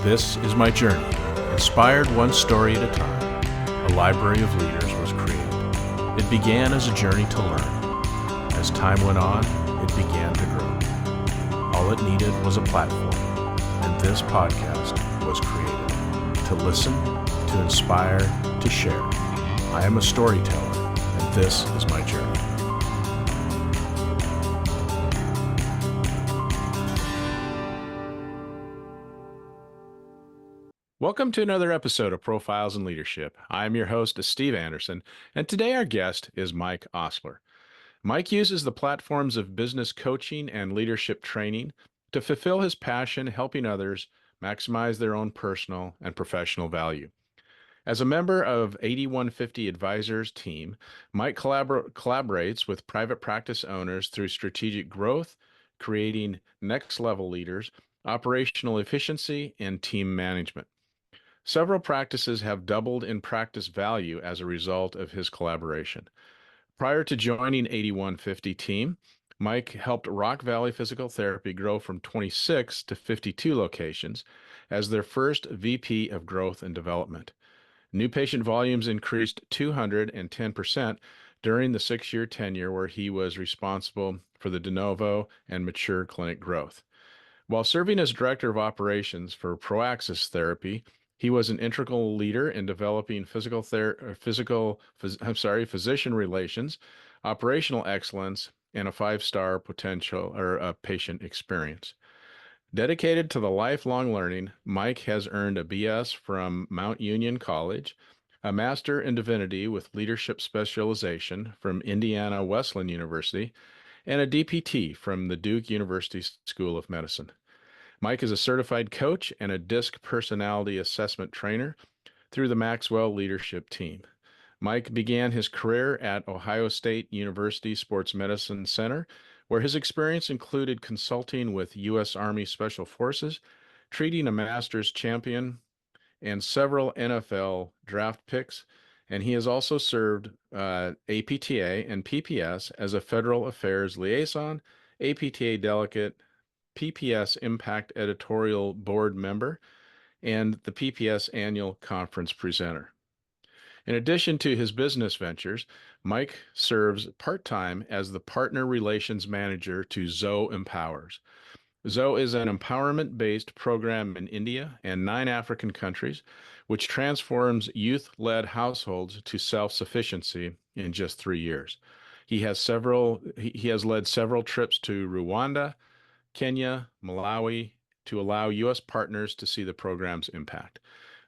This is my journey. Inspired one story at a time, a library of leaders was created. It began as a journey to learn. As time went on, it began to grow. All it needed was a platform, and this podcast was created to listen, to inspire, to share. I am a storyteller, and this is my journey. Welcome to another episode of Profiles in Leadership. I'm your host, Steve Anderson, and today our guest is Mike Osler. Mike uses the platforms of business coaching and leadership training to fulfill his passion helping others maximize their own personal and professional value. As a member of 8150 Advisors team, Mike collaborates with private practice owners through strategic growth, creating next-level leaders, operational efficiency, and team management. Several practices have doubled in practice value as a result of his collaboration. Prior to joining 8150 team, Mike helped Rock Valley Physical Therapy grow from 26 to 52 locations as their first VP of Growth and Development. New patient volumes increased 210% during the 6-year tenure where he was responsible for the de novo and mature clinic growth. While serving as Director of Operations for Proaxis Therapy, he was an integral leader in developing physician relations, operational excellence, and a 5-star patient experience. Dedicated to the lifelong learning, Mike has earned a BS from Mount Union College, a Master in Divinity with Leadership Specialization from Indiana Wesleyan University, and a DPT from the Duke University School of Medicine. Mike is a certified coach and a DISC personality assessment trainer through the Maxwell Leadership Team. Mike began his career at Ohio State University Sports Medicine Center, where his experience included consulting with U.S. Army Special Forces, treating a Masters champion, and several NFL draft picks, and he has also served APTA and PPS as a Federal Affairs Liaison, APTA Delegate, PPS Impact Editorial Board member, and the PPS Annual Conference presenter. In addition to his business ventures, Mike serves part-time as the Partner Relations Manager to Zoe Empowers. Zoe is an empowerment-based program in India and 9 African countries, which transforms youth-led households to self-sufficiency in just 3 years. He has led several trips to Rwanda, Kenya, Malawi, to allow U.S. partners to see the program's impact.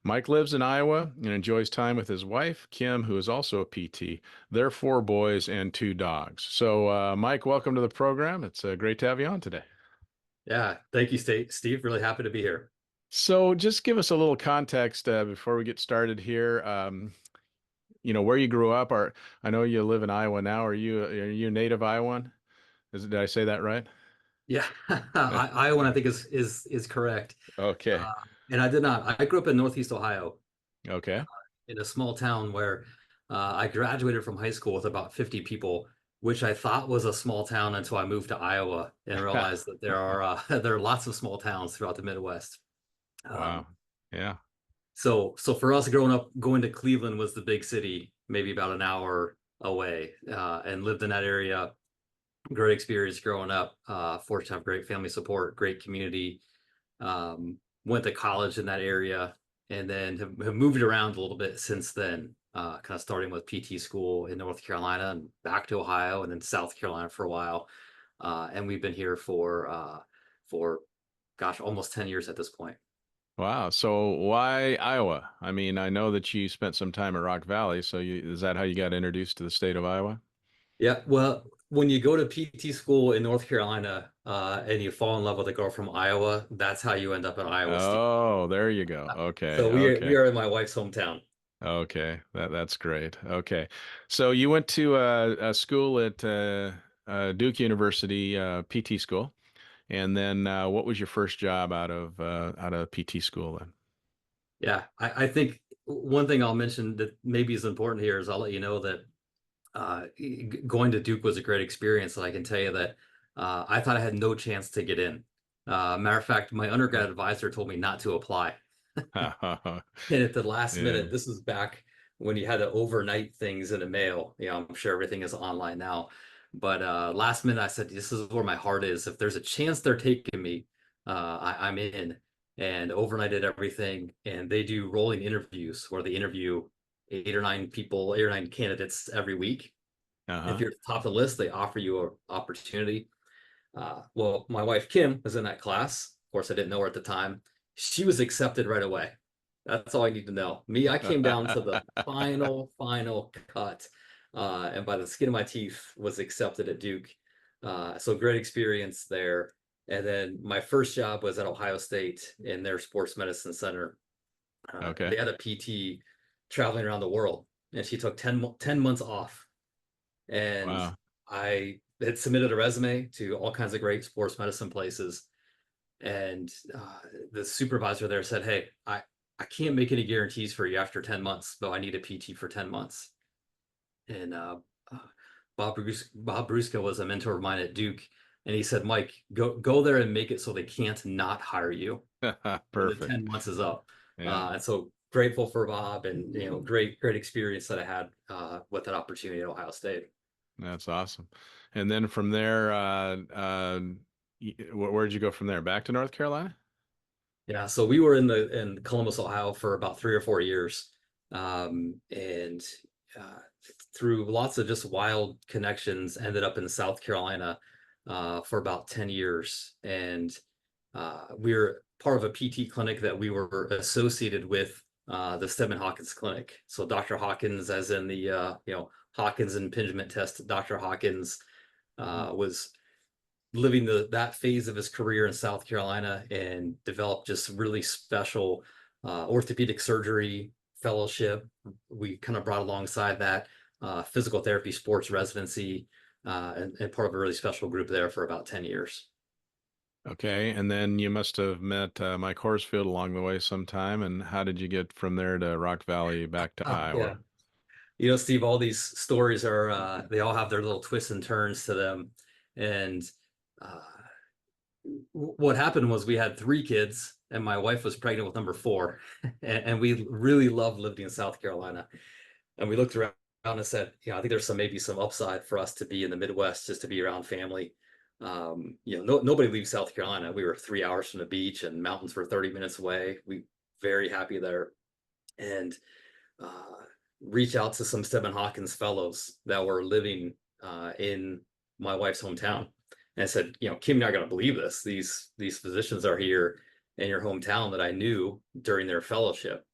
Mike lives in Iowa and enjoys time with his wife, Kim, who is also a PT, their 4 boys and 2 dogs. So, Mike, welcome to the program. It's great to have you on today. Yeah, thank you, Steve. Really happy to be here. So just give us a little context before we get started here. Where you grew up. I know you live in Iowa now. Are you a native Iowan? Did I say that right? Yeah, Iowa, I think is correct. Okay. And I did not. I grew up in Northeast Ohio. Okay. In a small town where I graduated from high school with about 50 people, which I thought was a small town until I moved to Iowa and realized that there are lots of small towns throughout the Midwest. Wow. Yeah. So for us growing up, going to Cleveland was the big city, maybe about an hour away, and lived in that area. Great experience growing up. Fortunate to have great family support, great community. Went to college in that area, and then have moved around a little bit since then. Kind of starting with PT school in North Carolina and back to Ohio, and then South Carolina for a while. And we've been here for almost 10 years at this point. Wow. So why Iowa? I mean, I know that you spent some time at Rock Valley. So is that how you got introduced to the state of Iowa? Yeah, well, when you go to PT school in North Carolina and you fall in love with a girl from Iowa, that's how you end up in Iowa, Steve. Oh, there you go. Okay. So we Okay. are in my wife's hometown. Okay. That's great. Okay. So you went to a school at Duke University, PT school, and then what was your first job out of PT school then? Yeah, I think one thing I'll mention that maybe is important here is I'll let you know that going to Duke was a great experience, and I can tell you that I thought I had no chance to get in. Matter of fact, my undergrad advisor told me not to apply. And at the last Yeah. minute, this was back when you had to overnight things in the mail. I'm sure everything is online now. But last minute, I said, this is where my heart is. If there's a chance they're taking me, I'm in. And overnighted everything. And they do rolling interviews where they interview 8 or 9 people, 8 or 9 candidates every week. If Uh-huh. you're at the top of the list, they offer you an opportunity. Well, my wife Kim was in that class. Of course, I didn't know her at the time. She was accepted right away. That's all I need to know. Me, I came down to the final cut, and by the skin of my teeth, was accepted at Duke. So great experience there. And then my first job was at Ohio State in their sports medicine center. They Okay. had a PT traveling around the world, and she took 10 months off. And Wow. I had submitted a resume to all kinds of great sports medicine places. And the supervisor there said, "Hey, I can't make any guarantees for you after 10 months, but I need a PT for 10 months." And uh, Bob Brusca was a mentor of mine at Duke. And he said, "Mike, go there and make it so they can't not hire you when the Perfect. 10 months is up." Yeah. And so grateful for Bob, and great experience that I had with that opportunity at Ohio State. That's awesome. And then from there, where'd you go from there? Back to North Carolina? Yeah, so we were in Columbus, Ohio for about 3 or 4 years, and uh, through lots of just wild connections, ended up in South Carolina for about 10 years. And we were part of a PT clinic that we were associated with, the Stedman Hawkins Clinic. So Dr. Hawkins, as in the Hawkins impingement test, Dr. Hawkins was living that phase of his career in South Carolina, and developed just really special orthopedic surgery fellowship. We kind of brought alongside that physical therapy sports residency, and part of a really special group there for about 10 years. Okay. And then you must have met Mike Horsfield along the way sometime. And how did you get from there to Rock Valley back to Yeah. Iowa? Steve, all these stories are, they all have their little twists and turns to them. And uh, what happened was we had 3 kids, and my wife was pregnant with number 4. And we really loved living in South Carolina. And we looked around and said, I think there's maybe some upside for us to be in the Midwest, just to be around family. Nobody leaves South Carolina. We were 3 hours from the beach, and mountains were 30 minutes away. We very happy there. And uh, reach out to some Stephen Hawkins fellows that were living in my wife's hometown, and I said, Kim, you're not going to believe this. These physicians are here in your hometown that I knew during their fellowship.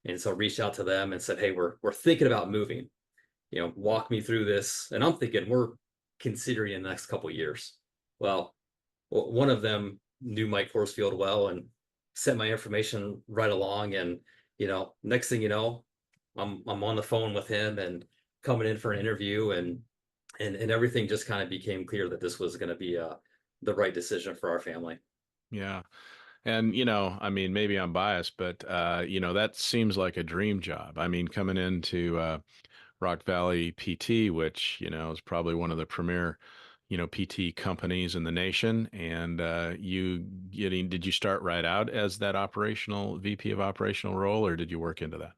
And so reached out to them and said, "Hey, we're thinking about moving. Walk me through this." And I'm thinking we're considering in the next couple of years. Well, one of them knew Mike Horsfield well and sent my information right along. And next thing you know, I'm on the phone with him and coming in for an interview, and everything just kind of became clear that this was going to be the right decision for our family. Yeah. And, I mean, maybe I'm biased, but, that seems like a dream job. I mean, coming into Rock Valley PT, which, is probably one of the premier, PT companies in the nation. And did you start right out as that operational VP of operational role, or did you work into that?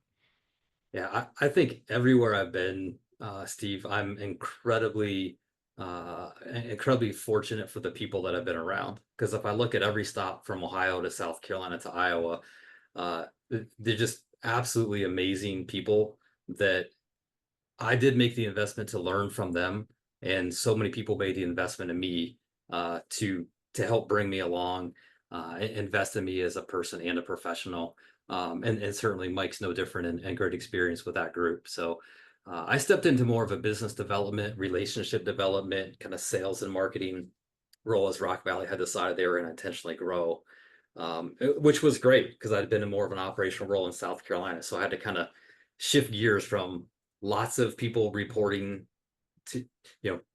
Yeah, I think everywhere I've been, Steve, I'm incredibly fortunate for the people that I've been around. Because if I look at every stop from Ohio to South Carolina to Iowa, they're just absolutely amazing people that I did make the investment to learn from them, and so many people made the investment in me to help bring me along, invest in me as a person and a professional. And certainly Mike's no different, and great experience with that group. So I stepped into more of a business development, relationship development, kind of sales and marketing role, as Rock Valley had decided they were going to intentionally grow, which was great because I'd been in more of an operational role in South Carolina. So I had to kind of shift gears from lots of people reporting to,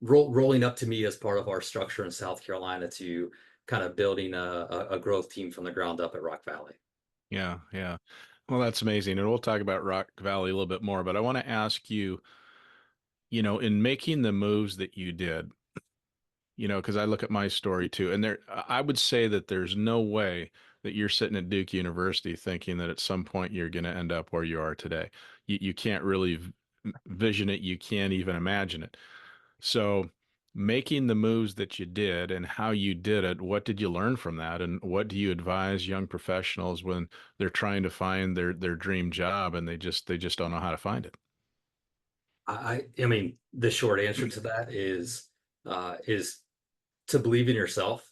rolling up to me as part of our structure in South Carolina, to kind of building a growth team from the ground up at Rock Valley. Yeah, yeah. Well, that's amazing. And we'll talk about Rock Valley a little bit more, but I want to ask you, in making the moves that you did, because I look at my story too, and I would say that there's no way that you're sitting at Duke University thinking that at some point you're going to end up where you are today. You can't really vision it. You can't even imagine it. So, making the moves that you did and how you did it, what did you learn from that? And what do you advise young professionals when they're trying to find their dream job and they just don't know how to find it? I mean, the short answer to that is to believe in yourself,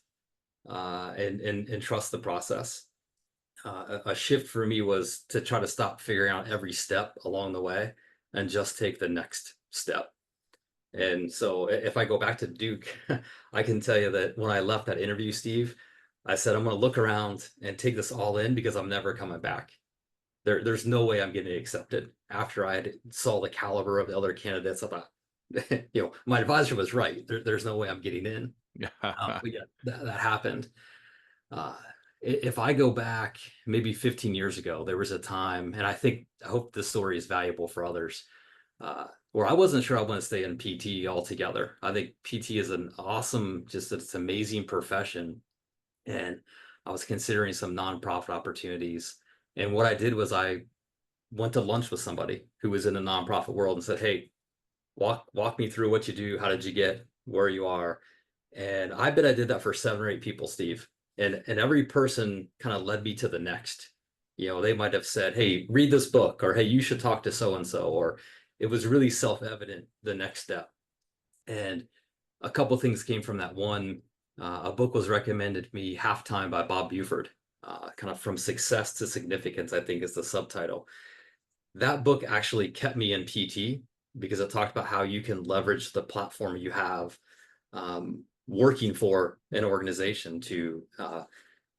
and trust the process. A shift for me was to try to stop figuring out every step along the way and just take the next step. And so if I go back to Duke, I can tell you that when I left that interview, Steve, I said, I'm going to look around and take this all in because I'm never coming back. There's no way I'm getting accepted. After I saw the caliber of the other candidates, I thought, my advisor was right. There's no way I'm getting in. But yeah, that happened. Uh, if I go back maybe 15 years ago, there was a time, and I hope this story is valuable for others, where I wasn't sure I want to stay in PT altogether. I think PT is an awesome, just it's an amazing profession. And I was considering some nonprofit opportunities. And what I did was I went to lunch with somebody who was in the nonprofit world and said, "Hey, walk me through what you do. How did you get where you are?" And I bet I did that for 7 or 8 people, Steve. And every person kind of led me to the next. They might have said, "Hey, read this book," or "Hey, you should talk to so and so," or it was really self-evident the next step. And a couple things came from that. One, a book was recommended to me, Halftime by Bob Buford, kind of From Success to Significance, I think is the subtitle. That book actually kept me in PT because it talked about how you can leverage the platform you have, working for an organization to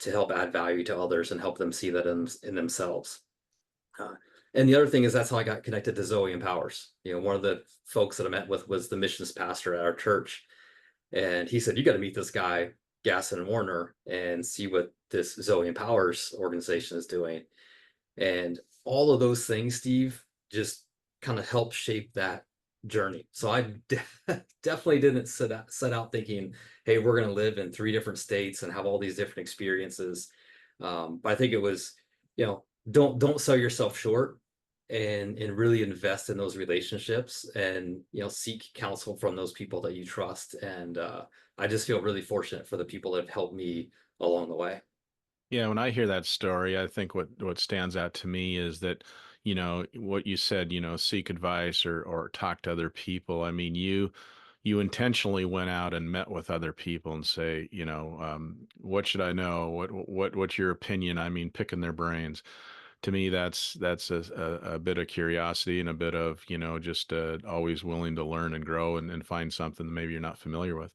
help add value to others and help them see that in themselves. Uh, and the other thing is that's how I got connected to Zoe Empowers. One of the folks that I met with was the missions pastor at our church, and he said, "You got to meet this guy, Gaston and Warner, and see what this Zoe Empowers organization is doing." And all of those things, Steve, just kind of helped shape that journey. So I definitely didn't set out thinking, "Hey, we're going to live in 3 different states and have all these different experiences." But I think it was, don't sell yourself short, and really invest in those relationships, and seek counsel from those people that you trust. And I just feel really fortunate for the people that have helped me along the way. Yeah, when I hear that story, I think what stands out to me is that, what you said, seek advice or talk to other people. I mean, you intentionally went out and met with other people and say, what should I know? What's your opinion? I mean, picking their brains. To me, that's a bit of curiosity and a bit of, just always willing to learn and grow and find something that maybe you're not familiar with.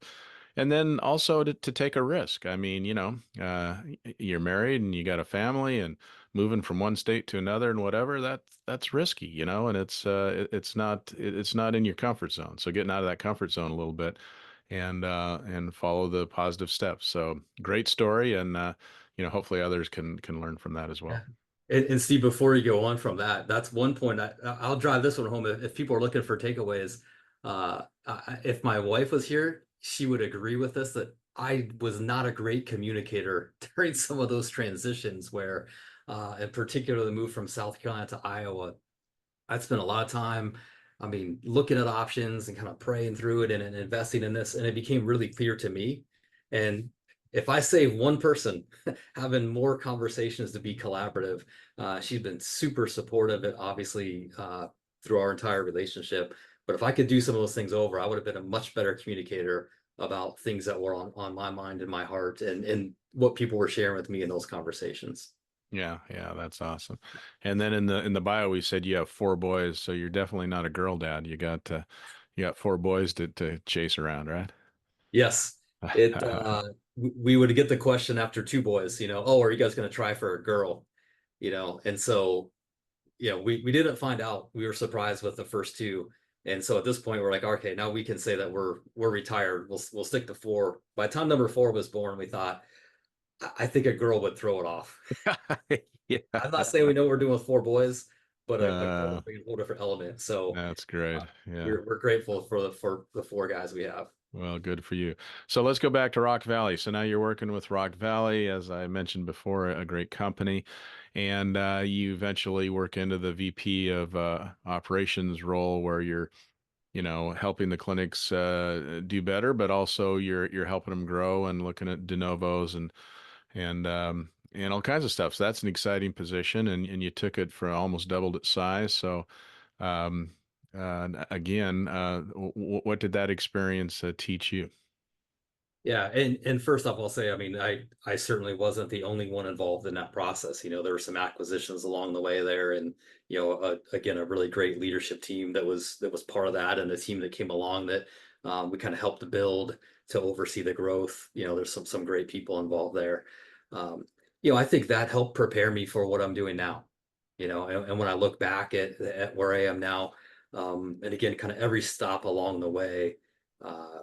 And then also to take a risk. I mean, you're married and you got a family and moving from one state to another and whatever, that's risky, and it's not in your comfort zone. So getting out of that comfort zone a little bit and follow the positive steps. So great story. And, hopefully others can learn from that as Yeah. well. And Steve, before you go on from that, that's one point I'll drive this one home. If people are looking for takeaways, if my wife was here, she would agree with this that I was not a great communicator during some of those transitions where, in particular, the move from South Carolina to Iowa. I'd spent a lot of time, I mean, looking at options and kind of praying through it and investing in this. And it became really clear to me. And if I save one person having more conversations to be collaborative, she's been super supportive, obviously, through our entire relationship. But if I could do some of those things over, I would have been a much better communicator about things that were on my mind and my heart, and what people were sharing with me in those conversations. Yeah, yeah, that's awesome. And then in the bio we said you have 4 boys, so you're definitely not a girl dad. You got 4 boys to chase around, right? Yes, we would get the question after 2 boys, "Oh, are you guys going to try for a girl?" And so, we didn't find out. We were surprised with the first two. And so at this point, we're like, "Okay, now we can say that we're retired. We'll stick to 4." By the time number 4 was born, we thought, I think a girl would throw it off." Yeah. I'm not saying we know what we're doing with 4 boys, but a girl Uh, would bring a whole different element. So that's great. uh, Yeah. we're grateful for the 4 guys we have. Well, good for you. So let's go back to Rock Valley. So now you're working with Rock Valley, as I mentioned before, a great company, and you eventually work into the VP of operations role where you're, helping the clinics do better, but also you're helping them grow and looking at de novos and all kinds of stuff. So that's an exciting position, and you took it for almost doubled its size. So um, again, what did that experience teach you? Yeah, and first off, I'll say, I mean, I certainly wasn't the only one involved in that process. There were some acquisitions along the way there, and again, a really great leadership team that was part of that, and the team that came along that we kind of helped to build to oversee the growth. There's some great people involved there. Um, I think that helped prepare me for what I'm doing now. And when I look back at where I am now, and again, kind of every stop along the way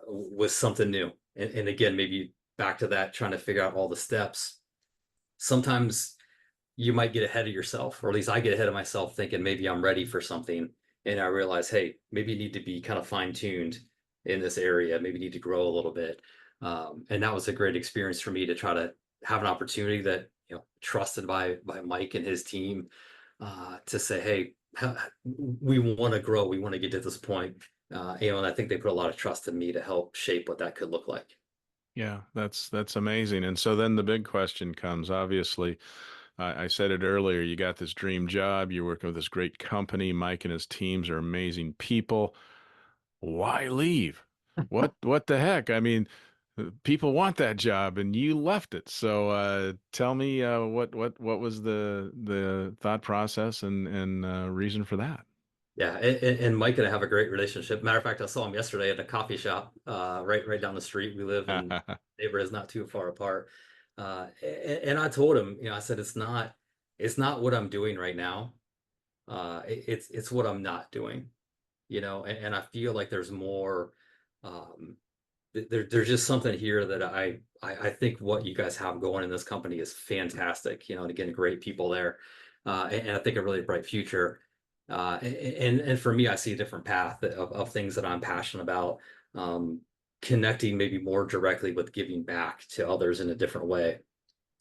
was something new. And again, maybe back to that, trying to figure out all the steps. Sometimes you might get ahead of yourself, or at least I get ahead of myself thinking maybe I'm ready for something. And I realize, hey, maybe you need to be kind of fine tuned in this area, maybe you need to grow a little bit. And that was a great experience for me to try to have an opportunity that, trusted by Mike and his team to say, hey, we want to grow, we want to get to this point. And I think they put a lot of trust in me to help shape what that could look like. Yeah, that's amazing. And so then the big question comes, obviously, I said it earlier, you got this dream job, you're working with this great company, Mike and his teams are amazing people. Why leave? What the heck? I mean, people want that job and you left it. So tell me what was the thought process and reason for that? Yeah, and Mike and I have a great relationship. Matter of fact, I saw him yesterday at a coffee shop, right down the street. We live in neighborhoods not too far apart. And I told him, I said it's not what I'm doing right now. It's what I'm not doing. And I feel like there's more. Um, there's just something here that I think what you guys have going in this company is fantastic. And again, great people there, and I think a really bright future. And for me, I see a different path of things that I'm passionate about, um, connecting maybe more directly with giving back to others in a different way.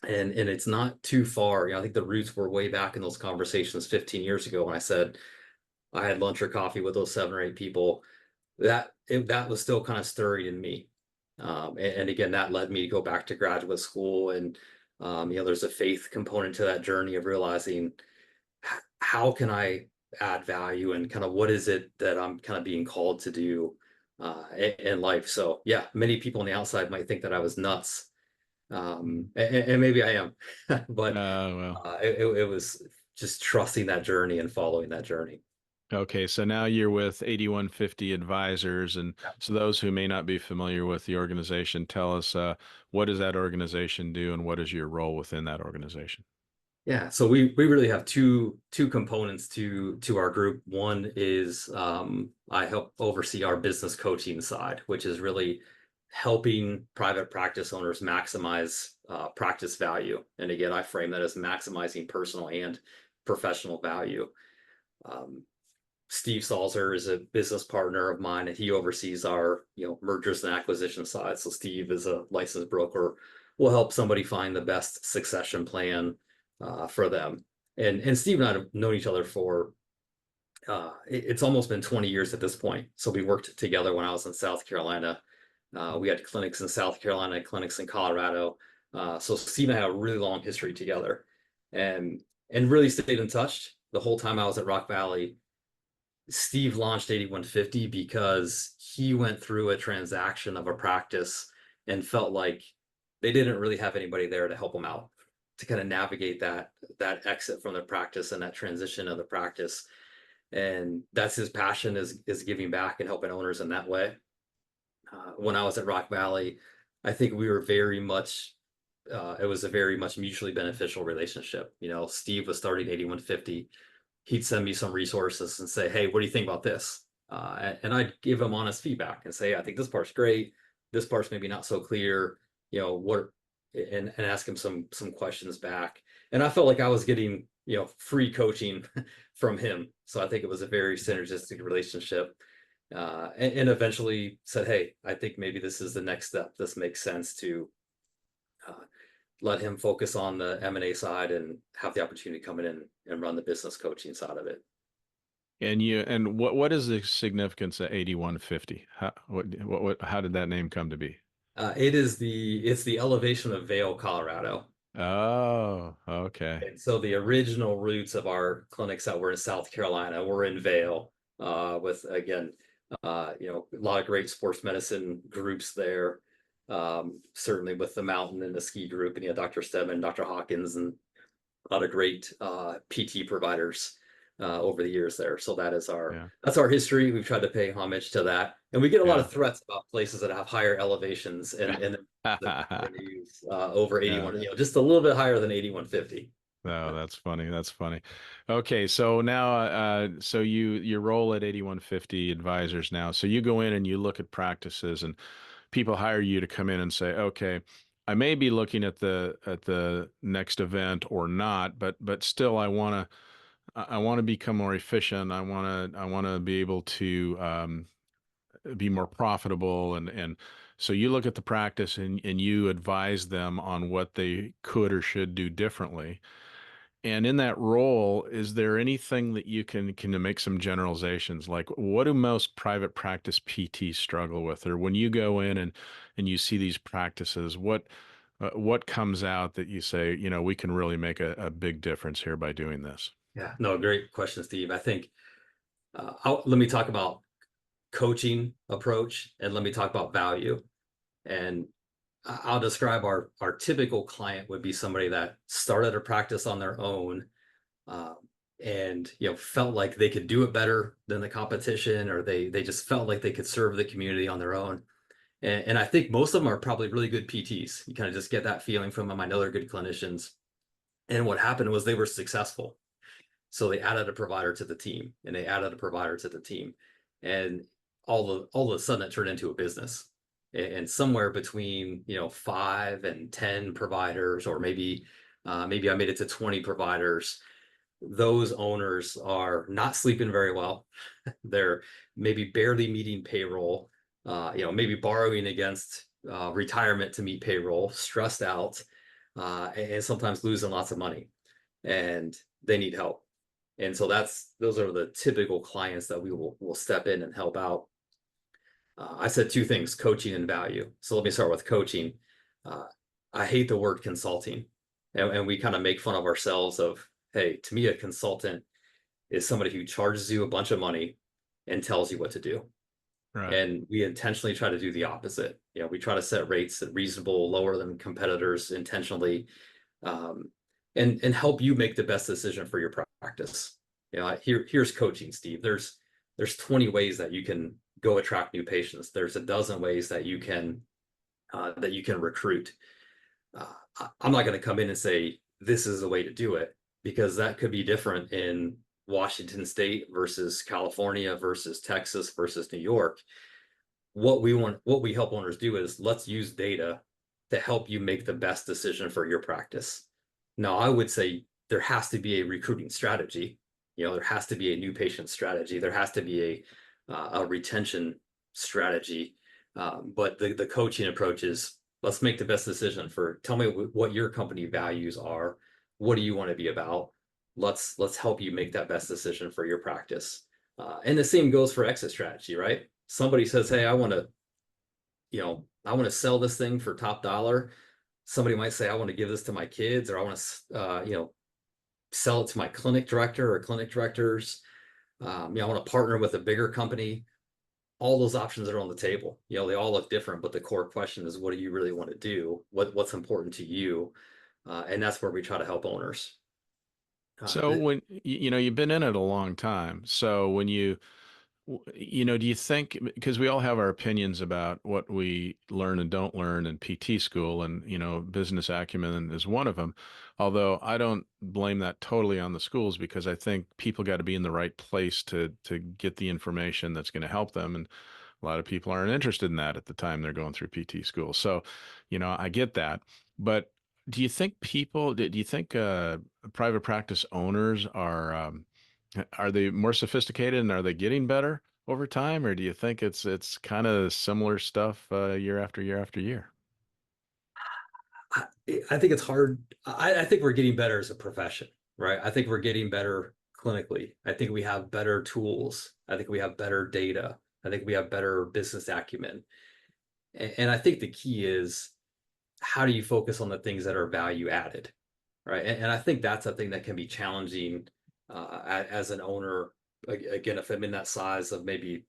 And it's not too far. I think the roots were way back in those conversations 15 years ago when I said I had lunch or coffee with those 7 or 8 people. That was still kind of stirring in me. And again, that led me to go back to graduate school. And there's a faith component to that journey of realizing how can I add value and kind of what is it that I'm kind of being called to do in life. So yeah, many people on the outside might think that I was nuts, and maybe I am, but Well. it was just trusting that journey and following that journey. Okay, so now you're with 8150 Advisors, and so those who may not be familiar with the organization, tell us what does that organization do, and what is your role within that organization? Yeah, so we really have two components to our group. One is I help oversee our business coaching side, which is really helping private practice owners maximize practice value. And again, I frame that as maximizing personal and professional value. Um, Steve Salzer is a business partner of mine, and he oversees our mergers and acquisition side. So Steve is a licensed broker. Will help somebody find the best succession plan for them. And Steve and I have known each other for it's almost been 20 years at this point. So we worked together when I was in South Carolina. We had clinics in South Carolina, clinics in Colorado. So Steve and I had a really long history together, and really stayed in touch the whole time I was at Rock Valley. Steve launched 8150 because he went through a transaction of a practice and felt like they didn't really have anybody there to help him out to kind of navigate that exit from the practice and that transition of the practice. And that's his passion is giving back and helping owners in that way. When I was at Rock Valley, I think we were very much it was a very much mutually beneficial relationship. Steve was starting 8150. He'd send me some resources and say, hey, what do you think about this? And I'd give him honest feedback and say, I think this part's great. This part's maybe not so clear. What, and ask him some questions back. And I felt like I was getting, free coaching from him. So I think it was a very synergistic relationship. and eventually said, hey, I think maybe this is the next step. This makes sense to uh, let him focus on the M&A side and have the opportunity to come in and run the business coaching side of it. And what is the significance of 8150? How did that name come to be? It's the elevation of Vail, Colorado. Oh, okay. And so the original roots of our clinics that were in South Carolina were in Vail, with again, a lot of great sports medicine groups there. Certainly with the mountain and the ski group, and Dr. Stedman, Dr. Hawkins, and a lot of great PT providers over the years there. So Yeah. that's our history. We've tried to pay homage to that, and we get a lot Yeah. of threats about places that have higher elevations and the use over Yeah. 81, just a little bit higher than 8150. No, that's funny. That's funny. Okay, so now, so your role at 8150 Advisors now. So you go in and you look at practices, and people hire you to come in and say, okay, I may be looking at the next event or not, but still, I want to become more efficient. I want to be able to be more profitable, and so you look at the practice and you advise them on what they could or should do differently. And in that role, is there anything that you can make some generalizations? Like, what do most private practice PTs struggle with? Or when you go in and you see these practices, what comes out that you say, we can really make a big difference here by doing this? Yeah, no, great question, Steve. I think let me talk about coaching approach, and let me talk about value. And I'll describe our typical client would be somebody that started a practice on their own, um, and felt like they could do it better than the competition, or they just felt like they could serve the community on their own. And I think most of them are probably really good PTs. You kind of just get that feeling from them. I know they're good clinicians. And what happened was they were successful. So they added a provider to the team, and they added a provider to the team. And all of a sudden it turned into a business. And somewhere between, 5 and 10 providers, or maybe I made it to 20 providers, those owners are not sleeping very well. They're maybe barely meeting payroll, maybe borrowing against retirement to meet payroll, stressed out, and sometimes losing lots of money. And they need help. And so those are the typical clients that we will step in and help out. I said two things: coaching and value. So let me start with coaching. Uh, I hate the word consulting, and we kind of make fun of ourselves of, hey, to me, a consultant is somebody who charges you a bunch of money and tells you what to do. Right. And we intentionally try to do the opposite. We try to set rates at reasonable, lower than competitors intentionally, um, and help you make the best decision for your practice. Here's coaching, Steve. There's 20 ways that you can go attract new patients. There's a dozen ways that you can recruit. I'm not going to come in and say this is the way to do it, because that could be different in Washington State versus California versus Texas versus New York. What we help owners do is, let's use data to help you make the best decision for your practice. Now, I would say there has to be a recruiting strategy. There has to be a new patient strategy. There has to be a retention strategy. But the coaching approach is, let's make the best decision tell me what your company values are. What do you want to be about? Let's help you make that best decision for your practice. And the same goes for exit strategy, right? Somebody says, hey, I want to sell this thing for top dollar. Somebody might say, I want to give this to my kids, or I want to, sell it to my clinic director or clinic directors. I want to partner with a bigger company. All those options are on the table. They all look different, but the core question is, what do you really want to do? What's important to you? And that's where we try to help owners. So when you've been in it a long time, so when do you think, because we all have our opinions about what we learn and don't learn in PT school, and, business acumen is one of them. Although I don't blame that totally on the schools, because I think people got to be in the right place to get the information that's going to help them. And a lot of people aren't interested in that at the time they're going through PT school. So, I get that. But do you think private practice owners are they more sophisticated, and are they getting better? over time, or do you think it's kind of similar stuff year after year after year? I, I think it's hard. I think we're getting better as a profession, right? I think we're getting better clinically. I think we have better tools. I think we have better data. I think we have better business acumen. And I think the key is, how do you focus on the things that are value added, right? And I think that's a thing that can be challenging as an owner. Again, if I'm in that size of maybe,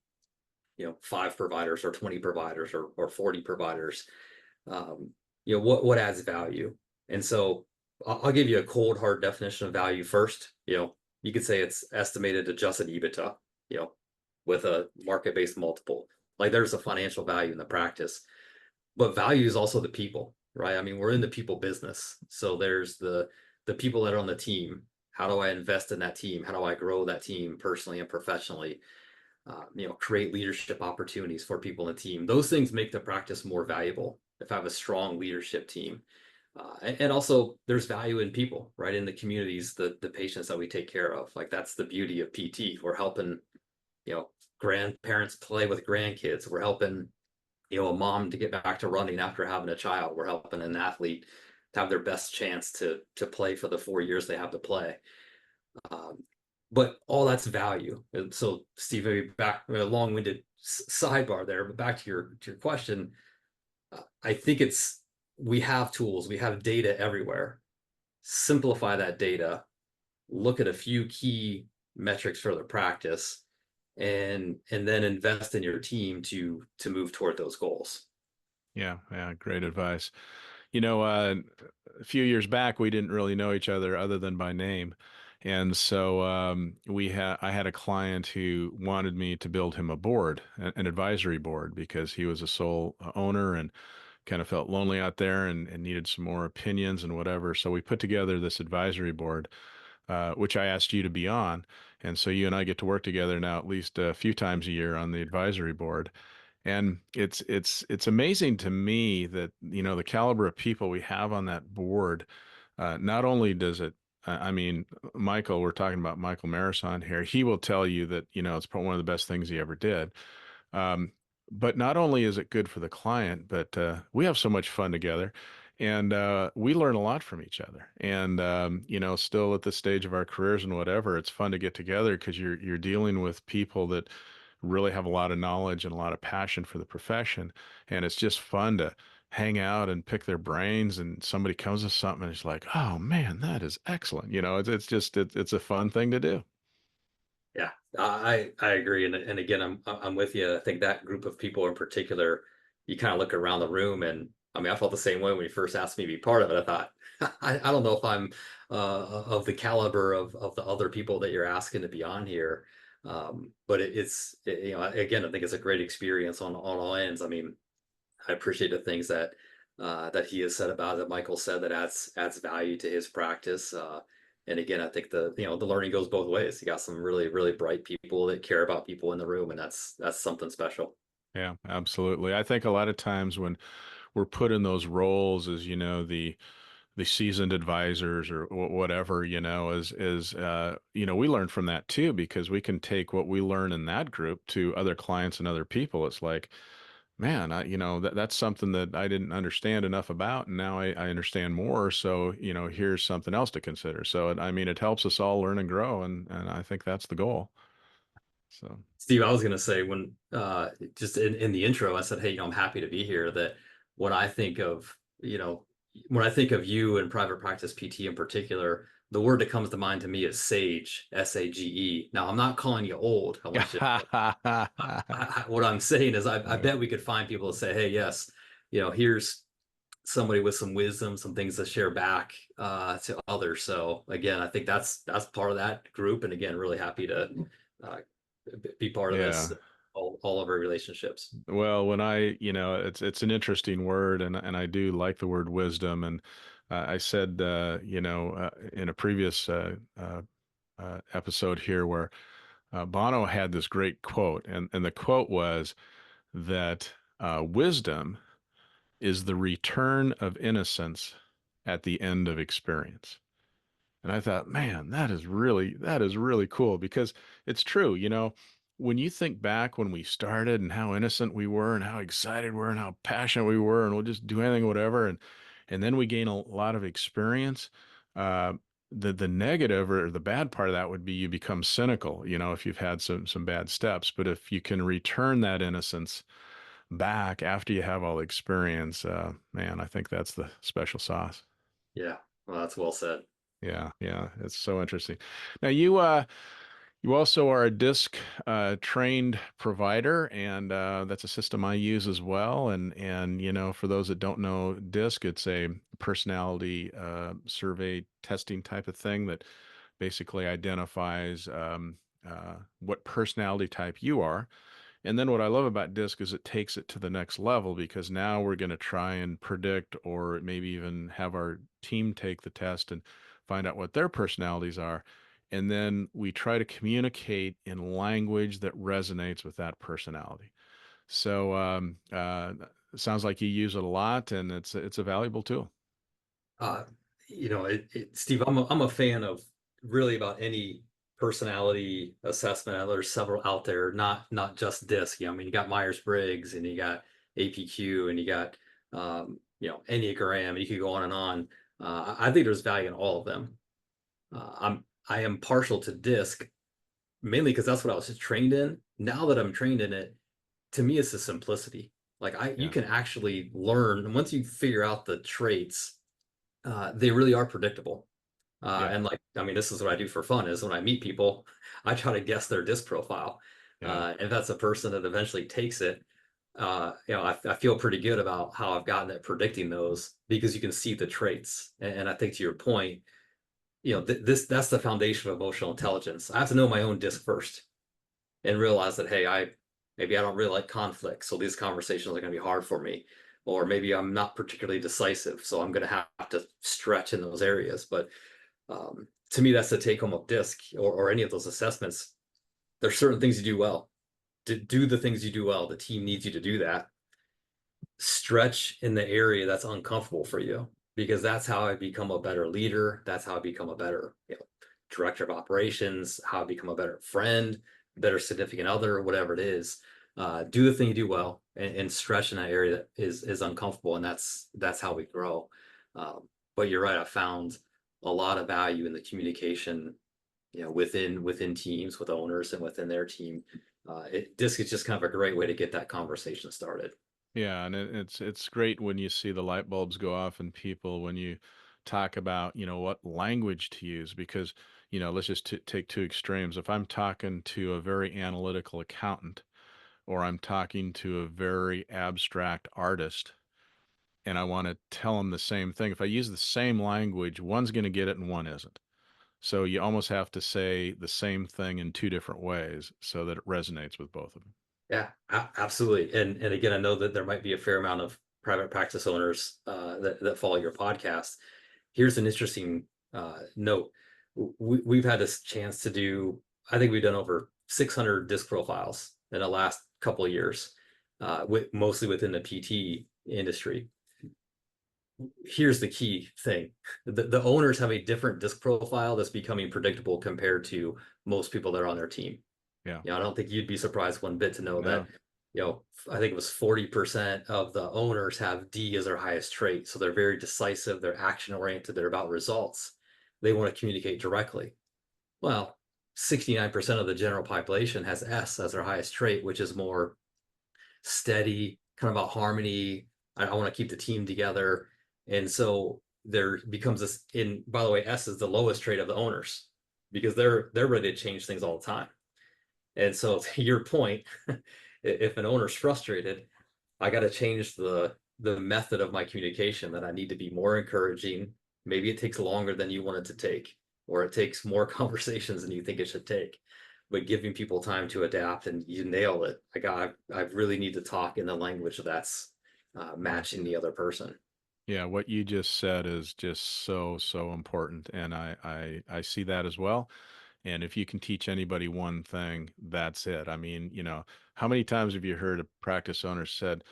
5 providers or 20 providers or 40 providers, um, what adds value. And so I'll give you a cold hard definition of value first. You could say it's estimated adjusted EBITDA, you know with a market-based multiple. Like, there's a financial value in the practice, but value is also the people, right? I mean, we're in the people business, so there's the people that are on the team. How do I invest in that team? How do I grow that team personally and professionally? Create leadership opportunities for people in the team. Those things make the practice more valuable if I have a strong leadership team. And also, there's value in people, right? In the communities, the patients that we take care of. Like, that's the beauty of PT. We're helping, you know, grandparents play with grandkids. We're helping, a mom to get back to running after having a child. We're helping an athlete to have their best chance to play for the 4 years they have to play. Um, but all that's value. And so, Steve, maybe back a long-winded sidebar there, but back to your question. I think it's we have tools, we have data everywhere. Simplify that data, look at a few key metrics for the practice, and then invest in your team to move toward those goals. Yeah, yeah, great advice. A few years back, we didn't really know each other than by name. And so I had a client who wanted me to build him a board, an advisory board, because he was a sole owner and kind of felt lonely out there and needed some more opinions and whatever. So we put together this advisory board, which I asked you to be on. And so you and I get to work together now at least a few times a year on the advisory board. And it's amazing to me that, the caliber of people we have on that board. Not only does it, I mean, Michael, we're talking about Michael Marison here. He will tell you that, it's probably one of the best things he ever did. Um, but not only is it good for the client, but we have so much fun together, and we learn a lot from each other. And still at this stage of our careers and whatever, it's fun to get together because you're dealing with people that really have a lot of knowledge and a lot of passion for the profession, and it's just fun to hang out and pick their brains. And somebody comes with something, and it's like, oh man, that is excellent. It's a fun thing to do. Yeah, I agree, and again, I'm with you. I think that group of people in particular, you kind of look around the room, and I mean, I felt the same way when you first asked me to be part of it. I thought, I don't know if I'm of the caliber of the other people that you're asking to be on here, but again, I think it's a great experience on all ends. I mean, I appreciate the things that he has said about it, that Michael said, that adds value to his practice. And again, I think the learning goes both ways. You got some really really bright people that care about people in the room, and that's something special. Yeah, absolutely. I think a lot of times when we're put in those roles as, the seasoned advisors or whatever, we learn from that too, because we can take what we learn in that group to other clients and other people. It's like, man, that's something that I didn't understand enough about, and now I understand more. So, here's something else to consider. So, I mean, it helps us all learn and grow, and I think that's the goal. So, Steve, I was going to say, when just in the intro, I said, hey, I'm happy to be here. That when I think of, when I think of you and private practice PT in particular, the word that comes to mind to me is sage, SAGE. Now, I'm not calling you old. I want you to know. What I'm saying is, I yeah. bet we could find people to say, hey, yes, here's somebody with some wisdom, some things to share back to others. So again, I think that's part of that group. And again, really happy to uh, be part of this, Yeah. all of our relationships. Well, when it's an interesting word, and I do like the word wisdom. And I said, in a previous episode here, where Bono had this great quote, and the quote was that wisdom is the return of innocence at the end of experience. And I thought, man, that is really cool, because it's true. when you think back when we started and how innocent we were and how excited we were and how passionate we were and we'll just do anything, whatever, and then we gain a lot of experience, uh, the negative or the bad part of that would be you become cynical, if you've had some bad steps. But if you can return that innocence back after you have all the experience, man, I think that's the special sauce. Yeah, well, that's well said. Yeah, yeah, it's so interesting. Now you also are a disc trained provider, and that's a system I use as well. And for those that don't know disc, it's a personality survey testing type of thing that basically identifies what personality type you are. And then what I love about DISC is it takes it to the next level because now we're going to try and predict or maybe even have our team take the test and find out what their personalities are. And then we try to communicate in language that resonates with that personality. So it sounds like you use it a lot, and it's a valuable tool. Uh, Steve, I'm a fan of really about any personality assessment. There's several out there, not just DISC. I mean, you got Myers-Briggs and you got APQ and you got Enneagram, and you could go on and on. I think there's value in all of them. I am partial to DISC mainly because that's what I was trained in. Now that I'm trained in it, to me, it's the simplicity. Like you Yeah, can actually learn, and once you figure out the traits, they really are predictable. yeah, And like, I mean, this is what I do for fun is when I meet people, I try to guess their disc profile. yeah, If that's a person that eventually takes it, I feel pretty good about how I've gotten at predicting those because you can see the traits. And I think to your point, that's the foundation of emotional intelligence. I have to know my own disc first and realize that, hey, maybe I don't really like conflict, so these conversations are going to be hard for me. Or maybe I'm not particularly decisive, so I'm going to have to stretch in those areas. But to me, that's the take home of DISC or any of those assessments. There's certain things you do well. To do the things you do well, the team needs you to do that. Stretch in the area that's uncomfortable for you, because that's how I become a better leader. That's how I become a better, director of operations, how I become a better friend, better significant other, whatever it is. Do the thing you do well and stretch in that area that is uncomfortable, and that's how we grow. But you're right, I found a lot of value in the communication, within teams, with owners, and within their team. Disc is just kind of a great way to get that conversation started. yeah. And it's great when you see the light bulbs go off in people when you talk about what language to use because let's just take two extremes. If I'm talking to a very analytical accountant or I'm talking to a very abstract artist and I want to tell them the same thing, if I use the same language, one's going to get it and one isn't. So you almost have to say the same thing in two different ways so that it resonates with both of them. Yeah, absolutely. And again, I know that there might be a fair amount of private practice owners that follow your podcast. Here's an interesting note. We've had this chance to do, I think we've done over 600 disc profiles in the last couple of years, mostly within the PT industry. Here's the key thing. The owners have a different disc profile that's becoming predictable compared to most people that are on their team. Yeah. I don't think you'd be surprised one bit to know that, No. I think it was 40% of the owners have D as their highest trait. So they're very decisive, they're action oriented, they're about results. They want to communicate directly. Well, 69% of the general population has S as their highest trait, which is more steady, kind of about harmony. I want to keep the team together. And so there becomes this, in by the way, S is the lowest trait of the owners because they're ready to change things all the time. And so to your point, if an owner's frustrated, I got to change the method of my communication, that I need to be more encouraging. Maybe it takes longer than you want it to take, or it takes more conversations than you think it should take. But giving people time to adapt, and you nail it. I really need to talk in the language that's matching the other person. Yeah, what you just said is just so important, and I see that as well. And if you can teach anybody one thing, that's it. I mean, how many times have you heard a practice owner said,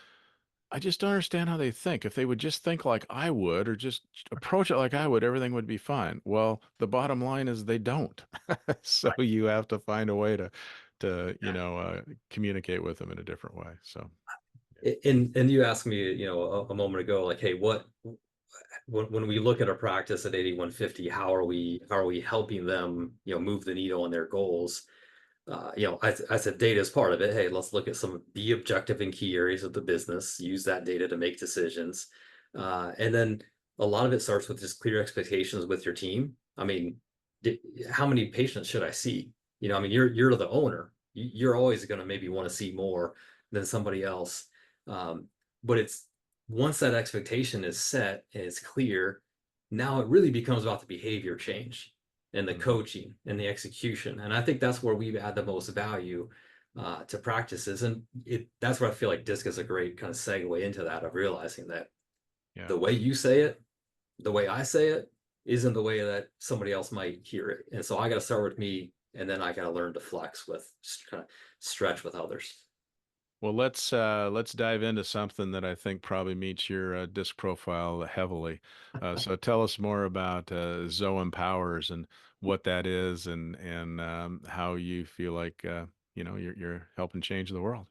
"I just don't understand how they think. If they would just think like I would, or just approach it like I would, everything would be fine." Well, the bottom line is they don't. So you have to find a way to, communicate with them in a different way. So, And you asked me, a moment ago, like, hey, when we look at a practice at 8150, how are we helping them, move the needle on their goals? I said data is part of it. Hey, let's look at be objective in key areas of the business, use that data to make decisions. And then a lot of it starts with just clear expectations with your team. I mean, how many patients should I see? I mean, you're the owner. You're always going to maybe want to see more than somebody else. Um, but it's once that expectation is set and it's clear, now it really becomes about the behavior change and the mhm. coaching and the execution. And I think that's where we add the most value to practices. And that's where I feel like DISC is a great kind of segue into that, of realizing that Yeah. the way you say it, the way I say it, isn't the way that somebody else might hear it. And so I got to start with me, and then I got to learn to flex with, kind of stretch with others. Well, let's dive into something that I think probably meets your disc profile heavily. So tell us more about Zoe Empowers and what that is, and how you feel like you're helping change the world.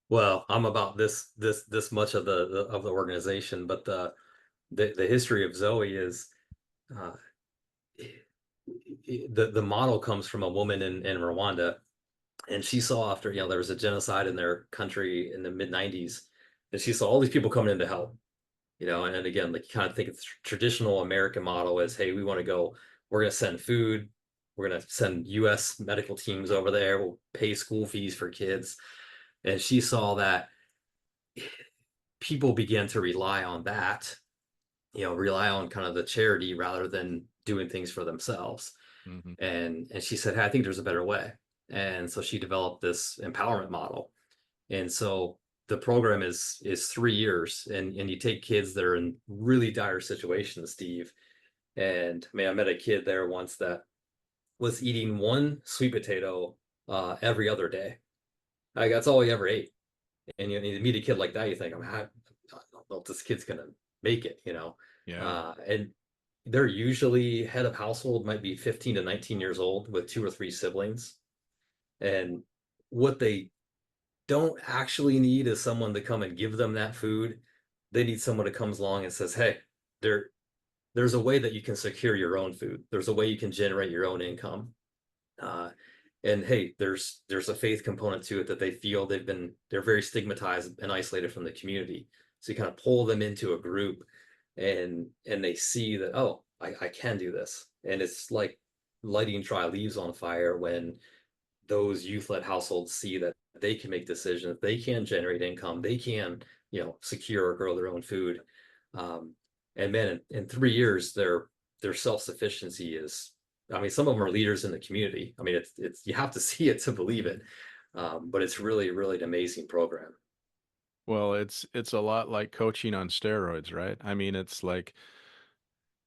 Well, I'm about this much of the organization, but the history of Zoe is uh, the model comes from a woman in Rwanda, and she saw, after there was a genocide in their country in the mid '90s, and she saw all these people coming in to help. And again, like, you kind of think of the traditional American model as, hey, we want to go, we're going to send food, we're going to send U.S. medical teams over there, we'll pay school fees for kids. And she saw that people began to rely on that, rely on kind of the charity rather than doing things for themselves. Hmm. And she said, hey, I think there's a better way. And so she developed this empowerment model. And so the program is 3 years, and you take kids that are in really dire situations, Steve. And man, I met a kid there once that was eating one sweet potato every other day. Like, that's all he ever ate. And you meet a kid like that, you think, I don't know if this kid's gonna make it. Yeah. And they're usually head of household, might be 15 to 19 years old with two or three siblings. And what they don't actually need is someone to come and give them that food. They need someone that comes along and says, hey, there's a way that you can secure your own food. There's a way you can generate your own income. Uh, and hey, there's a faith component to it, that they feel they're very stigmatized and isolated from the community. So you kind of pull them into a group, and they see that, oh, I can do this. And it's like lighting dry leaves on fire when those youth-led households see that they can make decisions, they can generate income, they can, secure or grow their own food. Um, and man, in 3 years, their self-sufficiency is, I mean, some of them are leaders in the community. I mean, it's you have to see it to believe it. But it's really, really an amazing program. Well, it's a lot like coaching on steroids, right? I mean, it's like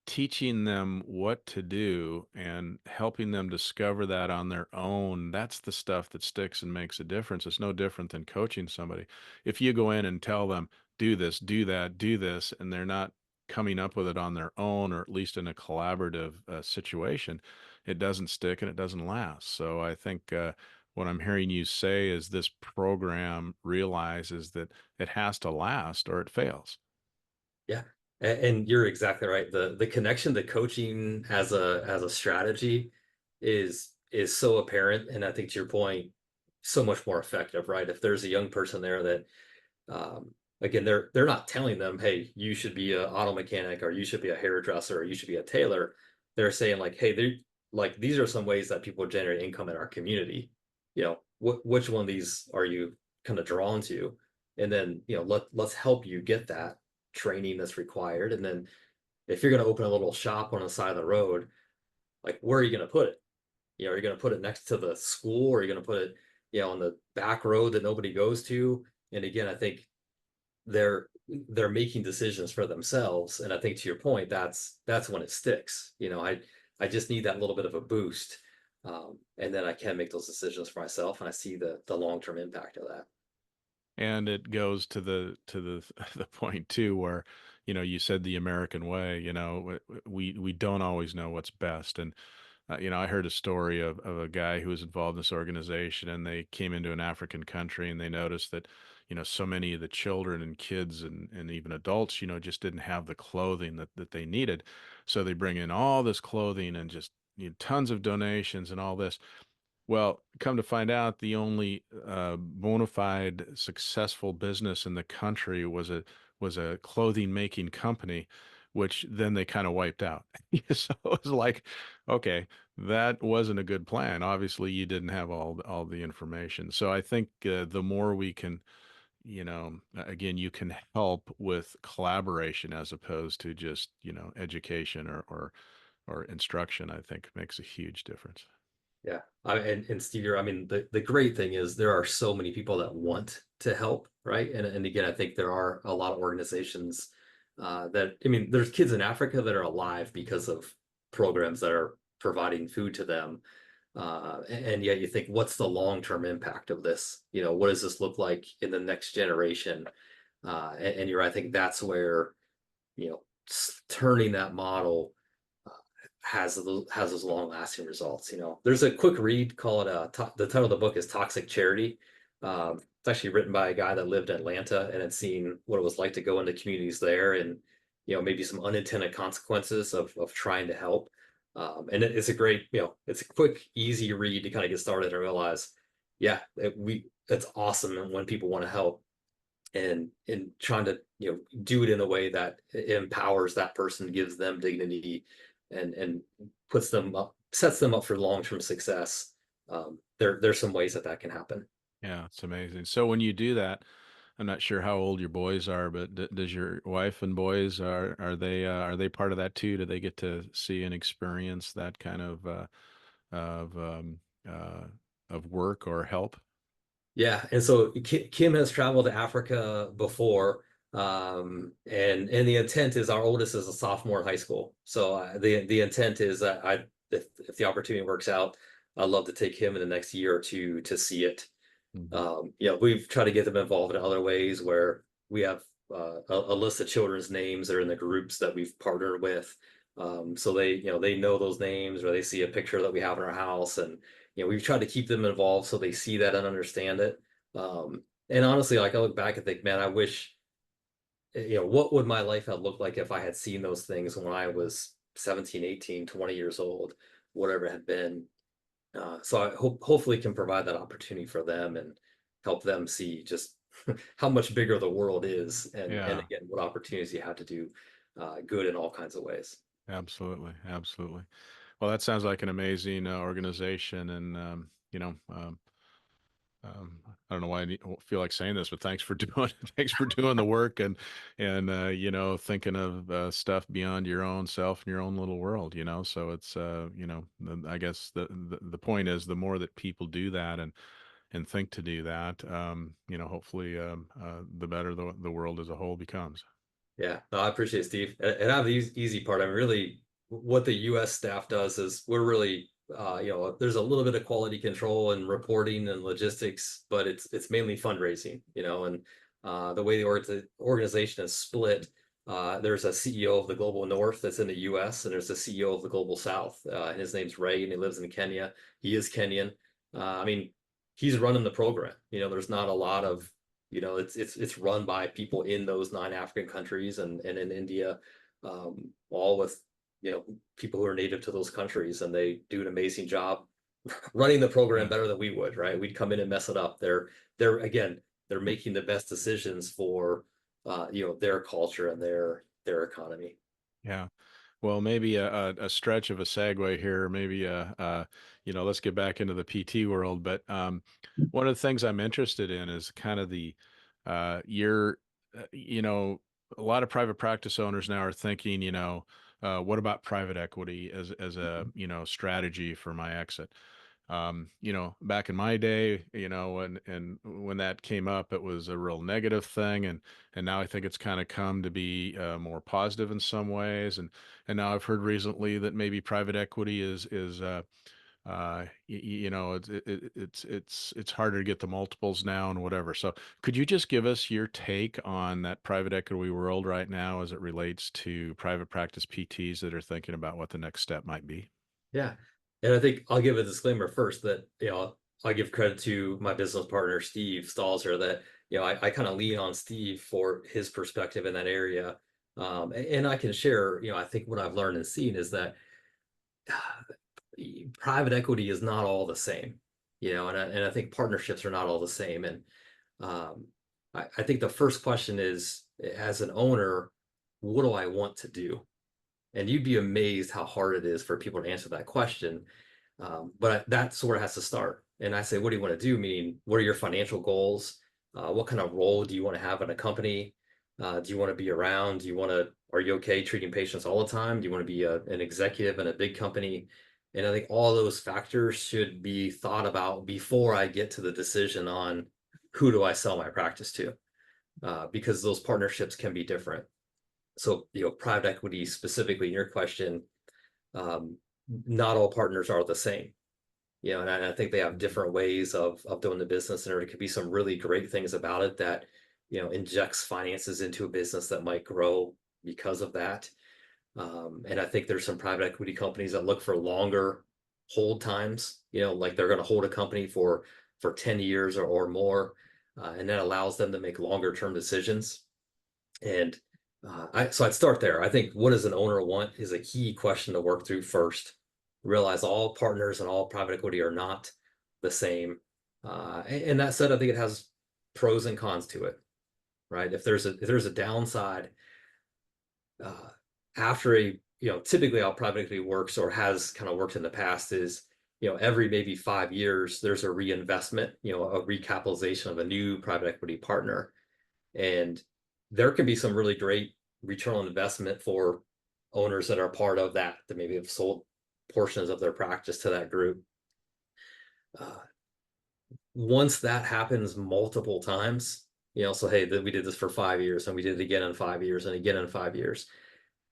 teaching them what to do and helping them discover that on their own. That's the stuff that sticks and makes a difference. It's no different than coaching somebody. If you go in and tell them, do this, do that, do this, and they're not coming up with it on their own, or at least in a collaborative situation, it doesn't stick and it doesn't last. So I think what I'm hearing you say is this program realizes that it has to last or it fails. Yeah. And you're exactly right. The connection to coaching as a strategy is so apparent. And I think, to your point, so much more effective, right? If there's a young person there that, again, they're not telling them, hey, you should be an auto mechanic, or you should be a hairdresser, or you should be a tailor. They're saying, like, hey, these are some ways that people generate income in our community. Which one of these are you kind of drawn to? And then, let's help you get that training that's required. And then if you're going to open a little shop on the side of the road, like, where are you going to put it? Are you going to put it next to the school, or are you going to put it, on the back road that nobody goes to? And again, I think they're making decisions for themselves. And I think, to your point, that's when it sticks. I just need that little bit of a boost. And then I can make those decisions for myself, and I see the long-term impact of that. And it goes to the the point too, where you said the American way. We don't always know what's best, and I heard a story of a guy who was involved in this organization, and they came into an African country, and they noticed that, so many of the children and kids and even adults, just didn't have the clothing that they needed. So they bring in all this clothing and just tons of donations and all this. Well, come to find out, the only bona fide successful business in the country was a clothing making company, which then they kind of wiped out. So it was like, okay, that wasn't a good plan. Obviously, you didn't have all the information. So I think the more we can, again, you can help with collaboration as opposed to just, education or instruction. I think makes a huge difference. Yeah. And Steve, I mean, the great thing is there are so many people that want to help, right? And again, I think there are a lot of organizations that, I mean, there's kids in Africa that are alive because of programs that are providing food to them. And yet you think, what's the long-term impact of this? What does this look like in the next generation? And you're, I think that's where, turning that model has those long lasting results. There's a quick read called the title of the book is Toxic Charity. It's actually written by a guy that lived in Atlanta and had seen what it was like to go into communities there, and maybe some unintended consequences of trying to help. And it's a great, it's a quick, easy read to kind of get started and realize, yeah, it's awesome when people want to help, and trying to do it in a way that empowers that person, gives them dignity, and puts them up, sets them up for long-term success. There's some ways that can happen. Yeah, it's amazing. So when you do that, I'm not sure how old your boys are, but does your wife and boys are they part of that too? Do they get to see and experience that kind of uh, of work or help? Yeah, and so Kim has traveled to Africa before, and the intent is our oldest is a sophomore in high school. So the intent is that if the opportunity works out, I'd love to take him in the next year or two to see it. Hmm. We've tried to get them involved in other ways where we have a list of children's names that are in the groups that we've partnered with. So they know those names, or they see a picture that we have in our house, and we've tried to keep them involved so they see that and understand it. And honestly, like I look back and think, man, I wish, what would my life have looked like if I had seen those things when I was 17, 18, 20 years old, whatever it had been. So I hopefully can provide that opportunity for them and help them see just how much bigger the world is, and Yeah, again, what opportunities you have to do good in all kinds of ways. absolutely, absolutely. Well, that sounds like an amazing organization, and I don't know why feel like saying this, but thanks for doing thanks for doing the work and thinking of stuff beyond your own self and your own little world. So it's I guess the point is the more that people do that and think to do that, hopefully the better the world as a whole becomes. Yeah, no, I appreciate it, Steve. And I have the easy part. I mean, really, what the U.S. staff does is we're really, there's a little bit of quality control and reporting and logistics, but it's mainly fundraising, and the way the organization is split. There's a CEO of the Global North that's in the U.S., and there's a CEO of the Global South. And his name's Ray, and he lives in Kenya. He is Kenyan. I mean, he's running the program. There's not a lot of it's run by people in those 9 African countries, and in India, all with people who are native to those countries, and they do an amazing job running the program Yeah. better than we would. Right? We'd come in and mess it up. They're again they're making the best decisions for their culture and their economy. Yeah. Well, maybe a stretch of a segue here, maybe let's get back into the PT world. But one of the things I'm interested in is kind of the you're a lot of private practice owners now are thinking, what about private equity as a strategy for my exit? Back in my day, when that came up, it was a real negative thing, and now I think it's kind of come to be more positive in some ways, and now I've heard recently that maybe private equity it's harder to get the multiples now and whatever. So could you just give us your take on that private equity world right now as it relates to private practice PTs that are thinking about what the next step might be? Yeah. And I think I'll give a disclaimer first that, I give credit to my business partner, Steve Stalzer, that, I kind of lean on Steve for his perspective in that area. And I can share, I think what I've learned and seen is that private equity is not all the same, and I think partnerships are not all the same. And um, I think the first question is, as an owner, what do I want to do? And you'd be amazed how hard it is for people to answer that question. But that sort of has to start. And I say, what do you want to do? Meaning, what are your financial goals? What kind of role do you want to have in a company? Do you want to be around? Are you okay treating patients all the time? Do you want to be an executive in a big company? And I think all those factors should be thought about before I get to the decision on who do I sell my practice to, because those partnerships can be different. So, private equity specifically in your question, um, not all partners are the same. And I think they have different ways of doing the business, and there could be some really great things about it that, injects finances into a business that might grow because of that. And I think there's some private equity companies that look for longer hold times, like they're going to hold a company for 10 years or more, and that allows them to make longer term decisions. And so I'd start there. I think what does an owner want is a key question to work through first. Realize all partners and all private equity are not the same. And that said, I think it has pros and cons to it, right? If there's a downside, uh, after typically how private equity works or has kind of worked in the past is, every maybe 5 years, there's a reinvestment, a recapitalization of a new private equity partner. And there can be some really great return on investment for owners that are part of that maybe have sold portions of their practice to that group. Uh, Once that happens multiple times, so hey, we did this for 5 years and we did it again in 5 years and again in 5 years.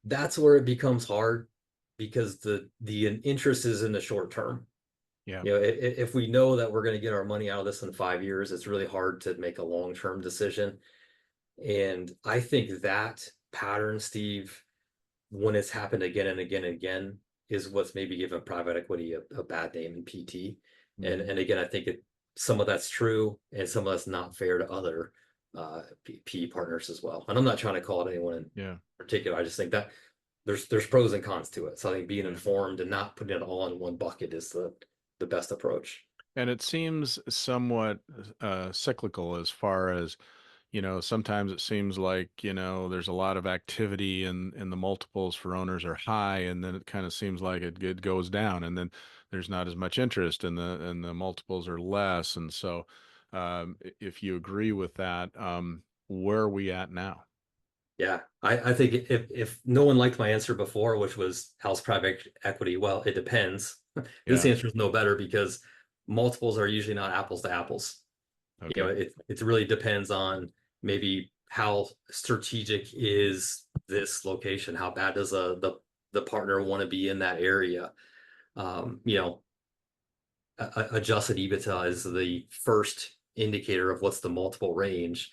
That's where it becomes hard because the interest is in the short term. Yeah. If we know that we're going to get our money out of this in 5 years, it's really hard to make a long-term decision. And I think that pattern, Steve, when it's happened again and again and again, is what's maybe given private equity a bad name in PT. And Mhm. again, I think some of that's true and some of that's not fair to other PE partners as well. And I'm not trying to call it anyone in Yeah. particular. I just think that there's pros and cons to it. So I think being Yeah. informed and not putting it all in one bucket is the best approach. And it seems somewhat cyclical as far as, sometimes it seems like, there's a lot of activity and the multiples for owners are high, and then it kind of seems like it goes down, and then there's not as much interest and the multiples are less. And so if you agree with that, where are we at now? Yeah, I think if no one liked my answer before, which was how's private equity, well, it depends. This Yeah. answer is no better because multiples are usually not apples to apples. Okay. It really depends on maybe how strategic is this location, how bad does the partner want to be in that area. Um, you know, Adjusted EBITDA is the first indicator of what's the multiple range.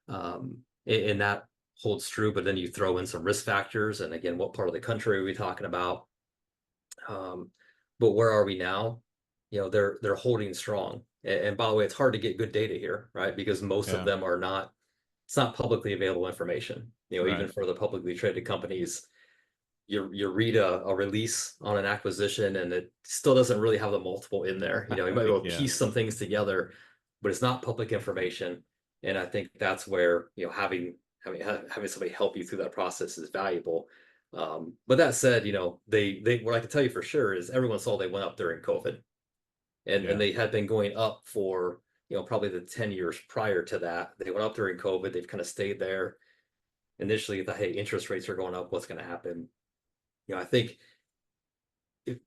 And that holds true, but then you throw in some risk factors. And again, what part of the country are we talking about? Um, but where are we now? They're holding strong. And by the way, it's hard to get good data here, right? Because most of Yeah. them it's not publicly available information. Even Right. for the publicly traded companies, you read a release on an acquisition and it still doesn't really have the multiple in there. You might be able to Yeah. piece some things together, but it's not public information. And I think that's where, having somebody help you through that process is valuable. But that said, they what I can tell you for sure is everyone saw they went up during COVID, and Yeah. they had been going up for, probably the 10 years prior to that. They went up during COVID. They've kind of stayed there. Initially, the hey, interest rates are going up. What's going to happen? I think if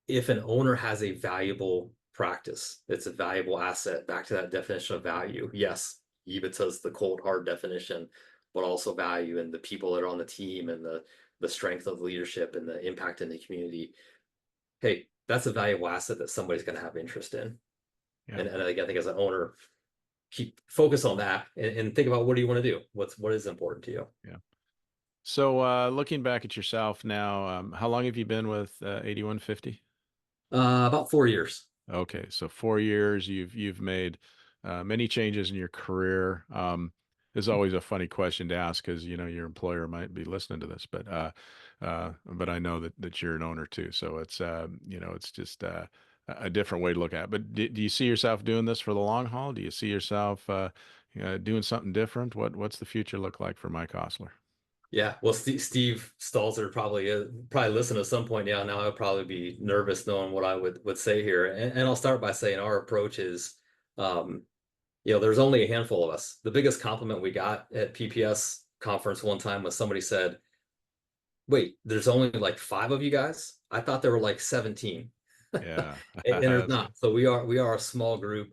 if an owner has a valuable practice, it's a valuable asset. Back to that definition of value. Yes, EBITDA is the cold hard definition, but also value and the people that are on the team and the strength of leadership and the impact in the community. Hey, that's a valuable asset that somebody's going to have interest in. Yeah. And I think as an owner, keep focus on that and think about what do you want to do? What is important to you? Yeah. So looking back at yourself now, how long have you been with 8150? About 4 years. Okay, so 4 years, you've made many changes in your career. Is always a funny question to ask because your employer might be listening to this, but I know that you're an owner too, so it's just a different way to look at it. But do you see yourself doing this for the long haul? Do you see yourself doing something different? What's the future look like for Mike Osler? Yeah, well, Steve Stalzer probably listen at some point. Yeah, now I'll probably be nervous knowing what I would say here, and I'll start by saying our approach is, um, there's only a handful of us. The biggest compliment we got at PPS conference one time was somebody said, "Wait, there's only like 5 of you guys? I thought there were like 17." Yeah, And there's that's good. not. So we are a small group.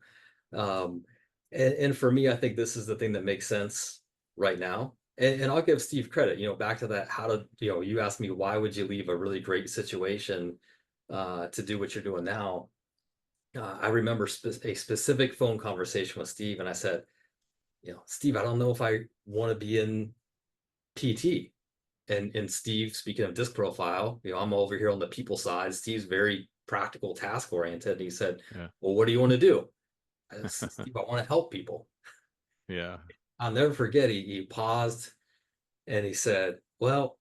Um, and for me, I think this is the thing that makes sense right now. And I'll give Steve credit, back to that, you asked me, why would you leave a really great situation to do what you're doing now? I remember a specific phone conversation with Steve, and I said, Steve, I don't know if I want to be in PT. And Steve, speaking of disc profile, I'm over here on the people side. Steve's very practical, task oriented. And he said, Yeah, "Well, what do you want to do?" I said, "Steve, I want to help people." yeah, I'll never forget. He paused and he said, "Well,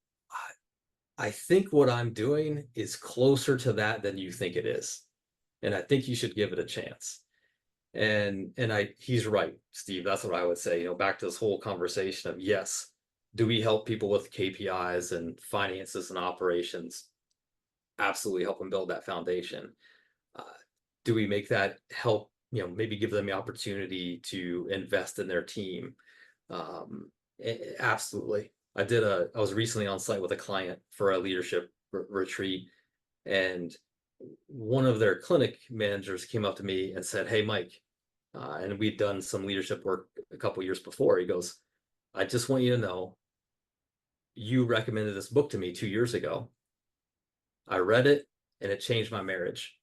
I think what I'm doing is closer to that than you think it is, and I think you should give it a chance." And he's right, Steve. That's what I would say. Back to this whole conversation of, yes, do we help people with KPIs and finances and operations? Absolutely help them build that foundation. Uh, do we make that help, maybe give them the opportunity to invest in their team? Absolutely. I was recently on site with a client for a leadership retreat, and one of their clinic managers came up to me and said, "Hey, Mike," and we'd done some leadership work a couple years before. He goes, "I just want you to know, you recommended this book to me 2 years ago. I read it and it changed my marriage."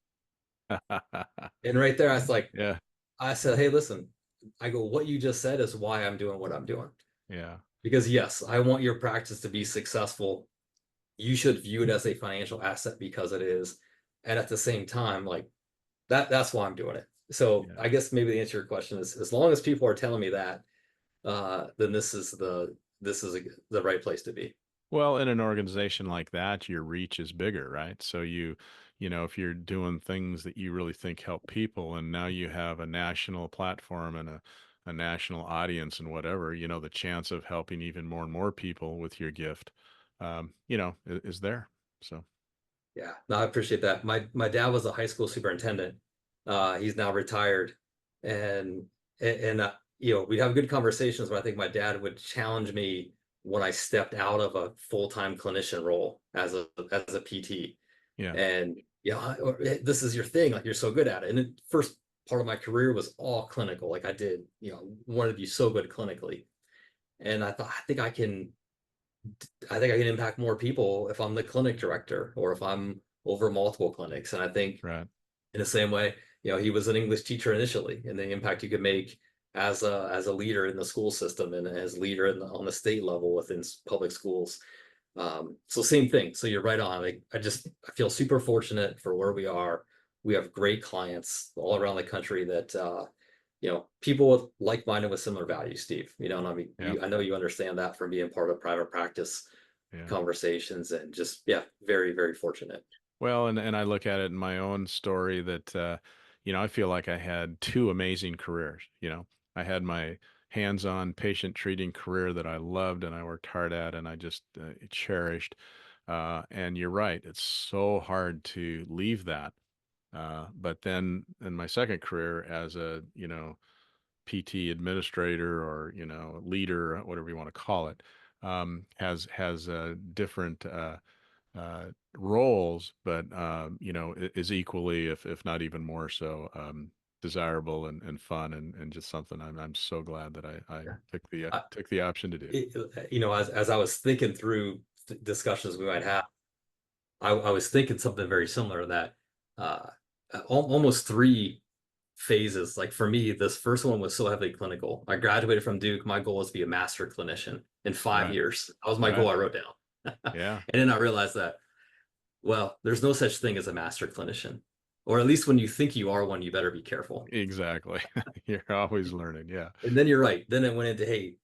And right there, I was like, yeah, I said, "Hey, listen," I go, "what you just said is why I'm doing what I'm doing." yeah. Because yes, I want your practice to be successful. You should view it as a financial asset because it is. And at the same time, like that's why I'm doing it. So Yeah. I guess maybe the answer to your question is, as long as people are telling me that, then this is the right place to be. Well, in an organization like that, your reach is bigger, right? So if you're doing things that you really think help people, and now you have a national platform and a national audience and whatever, the chance of helping even more and more people with your gift, is there. So, Yeah, no, I appreciate that. My dad was a high school superintendent. He's now retired, and we'd have good conversations. But I think my dad would challenge me when I stepped out of a full-time clinician role as a PT. yeah, And this is your thing. Like, you're so good at it. And the first part of my career was all clinical. Like, I did, wanted to be so good clinically. And I thought, I think I can impact more people if I'm the clinic director or if I'm over multiple clinics. And I think right. in the same way, he was an English teacher initially, and the impact you could make as a leader in the school system and as leader on the state level within public schools. So same thing. So you're right on. Like, I feel super fortunate for where we are. We have great clients all around the country that people like-minded with similar values, Steve. And I mean, Yeah, I know you understand that from being part of private practice yeah. conversations, and just, yeah, very, very fortunate. Well, and I look at it in my own story that I feel like I had two amazing careers. I had my hands-on patient treating career that I loved and I worked hard at and I just cherished. And you're right, it's so hard to leave that. But then in my second career as a, PT administrator or, leader, whatever you want to call it, has different roles, but is equally, if not even more so, desirable and fun and just something I'm so glad that I Yeah. took the option to do. As I was thinking through discussions we might have, I was thinking something very similar to that. Uh, Almost three phases. Like, for me, this first one was so heavily clinical. I graduated from Duke. My goal was to be a master clinician in five Right, years. That was my goal right, I wrote down. yeah, And then I realized that, well, there's no such thing as a master clinician. Or at least when you think you are one, you better be careful. Exactly. You're always learning. Yeah. And then you're right. Then it went into, hey,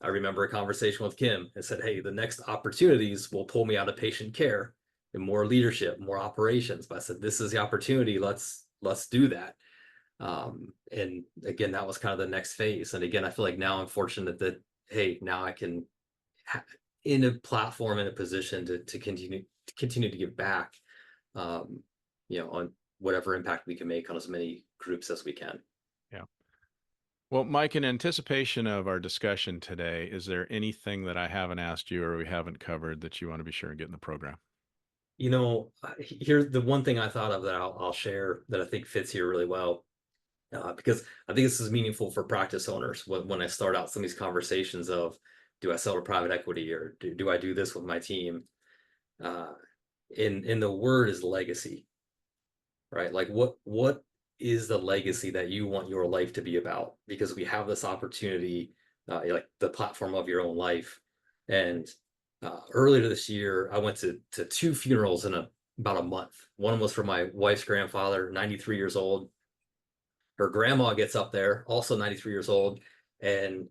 I remember a conversation with Kim and said, hey, the next opportunities will pull me out of patient care and more leadership, more operations. But I said, this is the opportunity. Let's do that. And again, that was kind of the next phase. And again, I feel like now I'm fortunate that, hey, now I can in a platform, in a position to continue to give back, um, on whatever impact we can make on as many groups as we can. Yeah. Well, Mike, in anticipation of our discussion today, is there anything that I haven't asked you or we haven't covered that you want to be sure and get in the program? Here's the one thing I thought of that I'll share that I think fits here really well, because I think this is meaningful for practice owners when I start out some of these conversations of, do I sell to private equity or do I do this with my team? Uh, in the word is legacy, right? Like what is the legacy that you want your life to be about? Because we have this opportunity, like the platform of your own life. And earlier this year, I went to two funerals in about a month. One was for my wife's grandfather, 93 years old. Her grandma gets up there, also 93 years old, and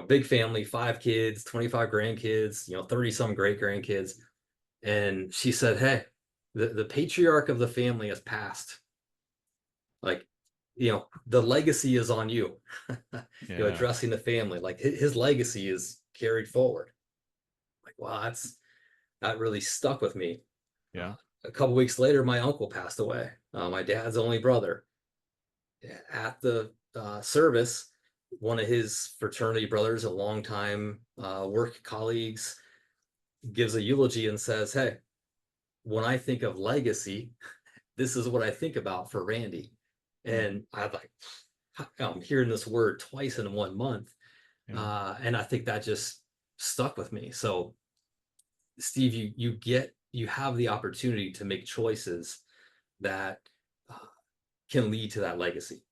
big family, 5 kids, 25 grandkids, 30 some great grandkids. And she said, hey, the patriarch of the family has passed. Like, the legacy is on you. Yeah. Addressing the family, like his legacy is carried forward. Like, wow, that really stuck with me. Yeah. A couple weeks later, my uncle passed away, my dad's only brother. At the service, one of his fraternity brothers, a longtime work colleagues, gives a eulogy and says, hey, when I think of legacy, this is what I think about for Randy. Mm. And I'm like, I'm hearing this word twice in 1 month. Yeah. And I think that just stuck with me. So Steve, you have the opportunity to make choices that uh, can lead to that legacy,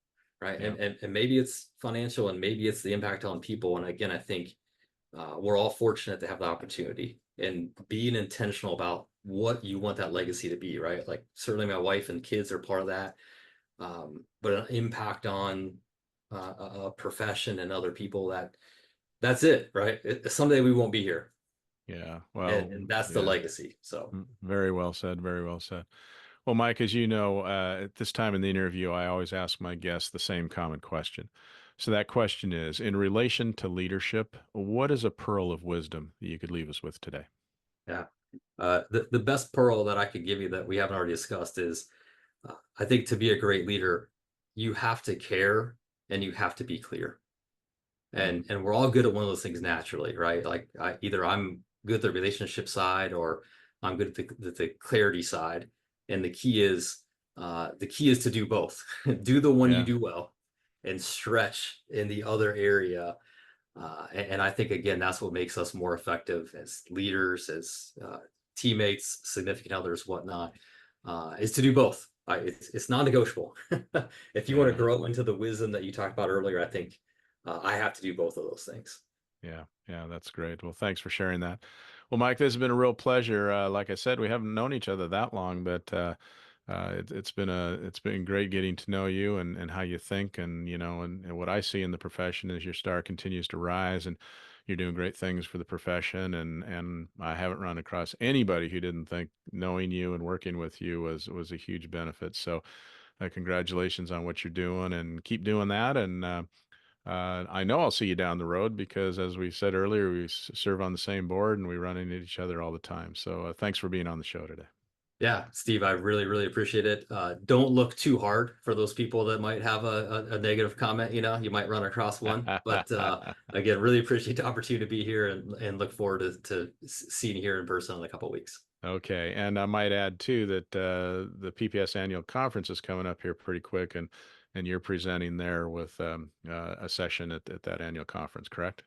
right? Yeah. And maybe it's financial, and maybe it's the impact on people. And again, I think we're all fortunate to have the opportunity and being intentional about what you want that legacy to be, right? Like certainly my wife and kids are part of that, but an impact on a profession and other people, that's it, right? Someday we won't be here, Yeah. and Well, that's the yeah. legacy. So Very well said. Very well said. Well, Mike, as you know, at this time in the interview, I always ask my guests the same common question. So that question is, in relation to leadership, what is a pearl of wisdom that you could leave us with today? yeah, the best pearl that I could give you that we haven't already discussed is, I think to be a great leader, you have to care and you have to be clear. Mm. And we're all good at one of those things naturally, right? Like either I'm good at the relationship side, or I'm good at the clarity side. And the key is to do both. Do the one you Yeah. do well and stretch in the other area. And I think again, that's what makes us more effective as leaders, as teammates, significant others, whatnot, is to do both. It's non-negotiable. If you want to Yeah. grow into the wisdom that you talked about earlier, I think I have to do both of those things. Yeah, yeah, that's great. Well, thanks for sharing that. Well, Mike, this has been a real pleasure. Like I said, we haven't known each other that long, but it's been great getting to know you and how you think, and and what I see in the profession is your star continues to rise, and you're doing great things for the profession. And I haven't run across anybody who didn't think knowing you and working with you was a huge benefit. So, congratulations on what you're doing, and keep doing that. And I know I'll see you down the road because, as we said earlier, we serve on the same board and we run into each other all the time. So thanks for being on the show today. Yeah, Steve, I really, really appreciate it. Don't look too hard for those people that might have a negative comment. You might run across one. But again, really appreciate the opportunity to be here, and look forward to seeing you here in person in a couple of weeks. Okay, and I might add too that the PPS annual conference is coming up here pretty quick, and you're presenting there with a session at that annual conference, correct?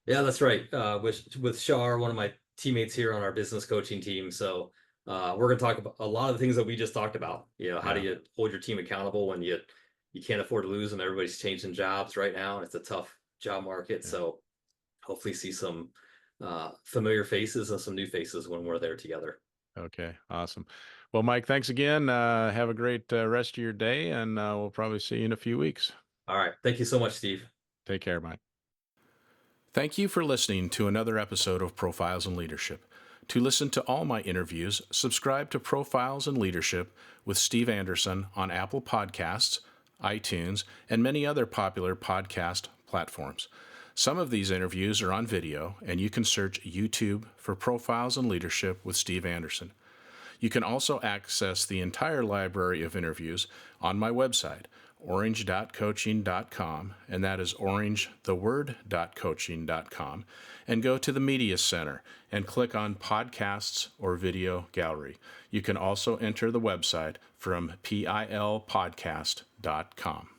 Yeah, that's right. With Shar, one of my teammates here on our business coaching team. So we're going to talk about a lot of the things that we just talked about. How do Yeah, you hold your team accountable when you can't afford to lose them? Everybody's changing jobs right now, and it's a tough job market. yeah. So hopefully see some familiar faces and some new faces when we're there together. Okay, awesome. Well, Mike, thanks again. Have a great rest of your day, and we'll probably see you in a few weeks. All right. Thank you so much, Steve. Take care, Mike. Thank you for listening to another episode of Profiles in Leadership. To listen to all my interviews, subscribe to Profiles in Leadership with Steve Anderson on Apple Podcasts, iTunes, and many other popular podcast platforms. Some of these interviews are on video, and you can search YouTube for Profiles in Leadership with Steve Anderson. You can also access the entire library of interviews on my website, orange.coaching.com, and that is orangetheword.coaching.com, and go to the Media Center and click on Podcasts or Video Gallery. You can also enter the website from pilpodcast.com.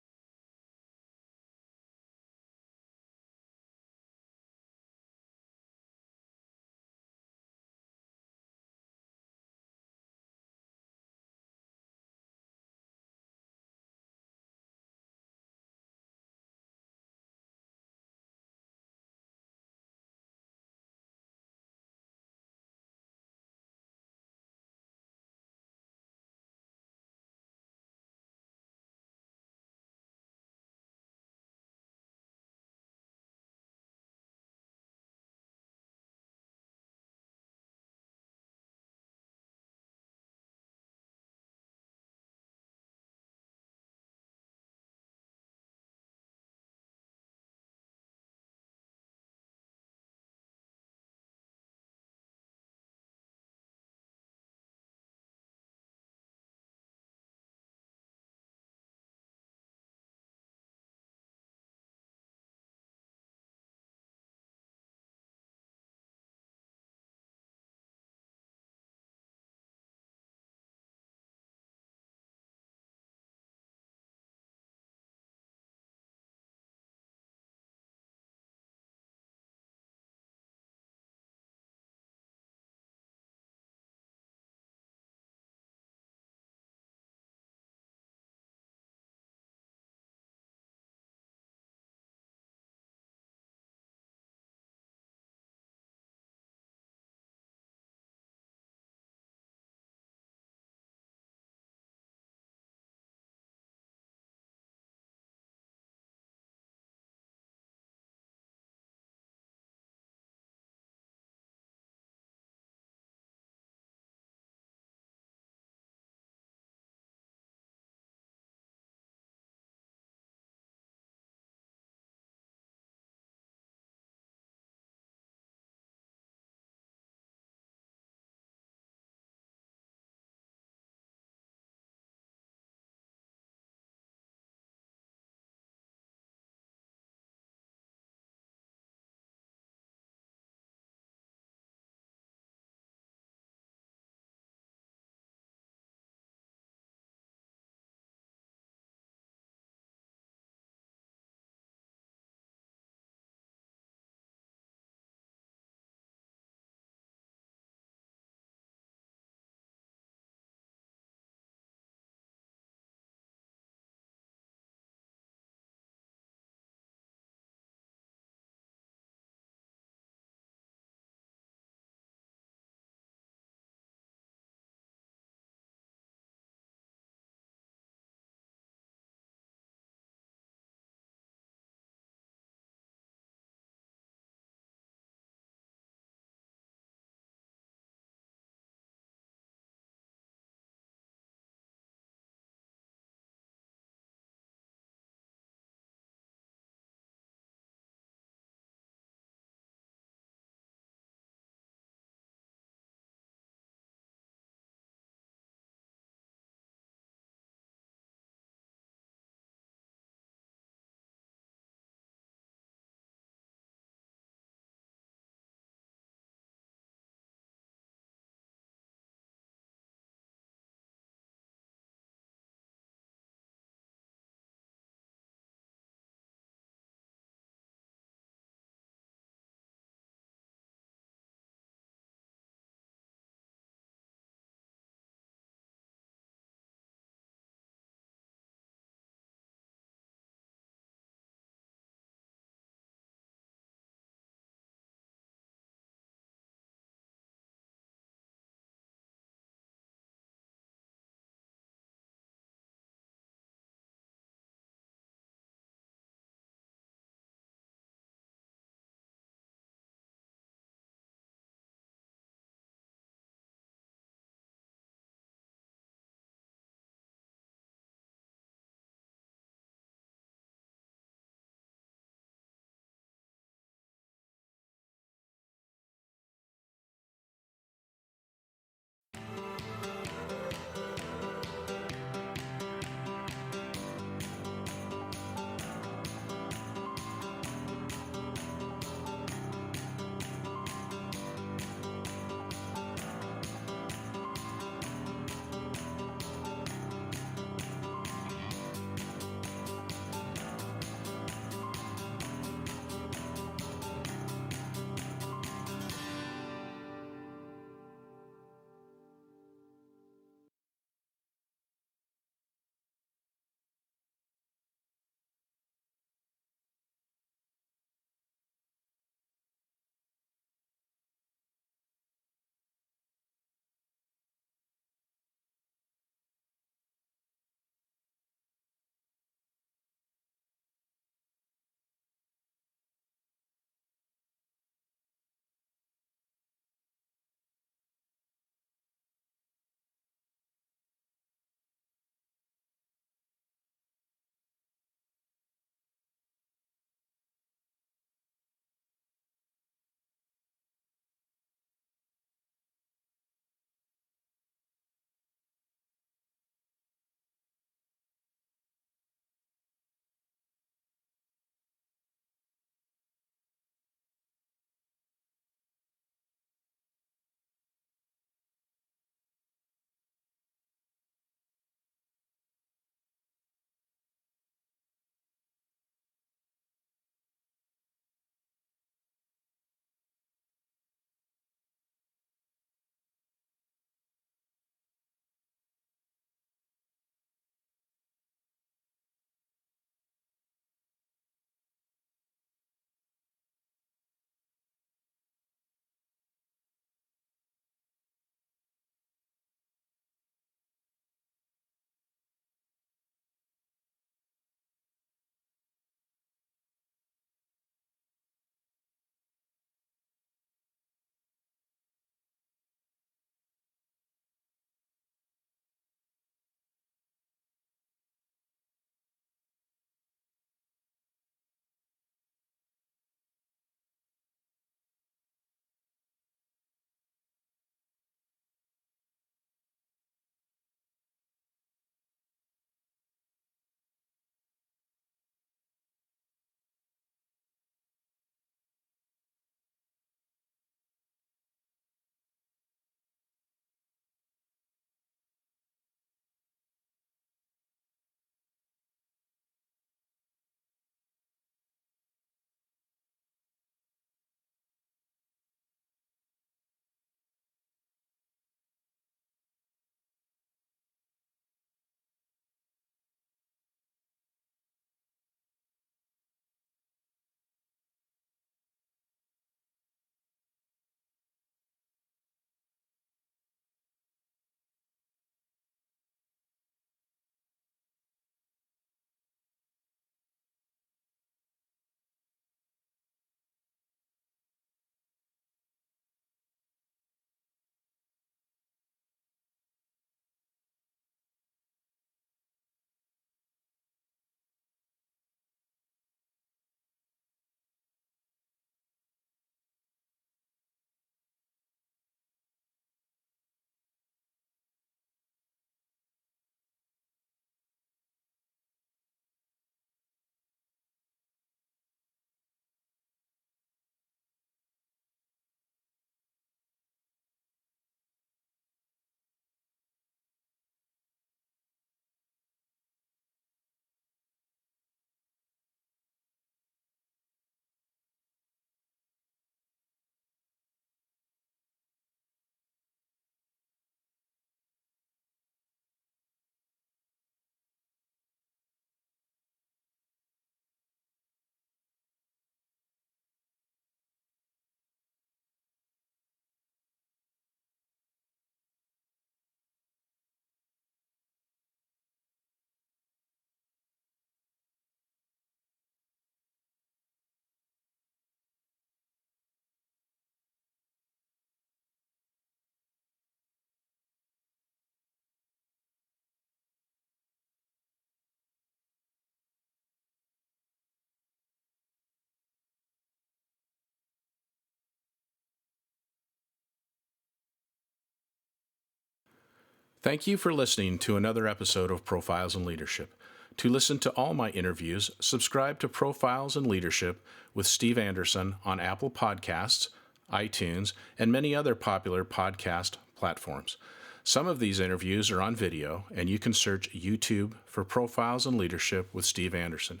Thank you for listening to another episode of Profiles in Leadership. To listen to all my interviews, subscribe to Profiles in Leadership with Steve Anderson on Apple Podcasts, iTunes, and many other popular podcast platforms. Some of these interviews are on video, and you can search YouTube for Profiles in Leadership with Steve Anderson.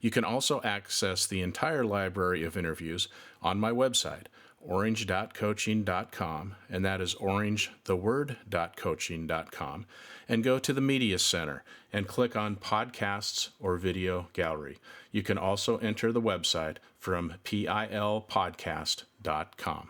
You can also access the entire library of interviews on my website, orange.coaching.com, and that is orangetheword.coaching.com, and go to the Media Center and click on Podcasts or Video Gallery. You can also enter the website from pilpodcast.com.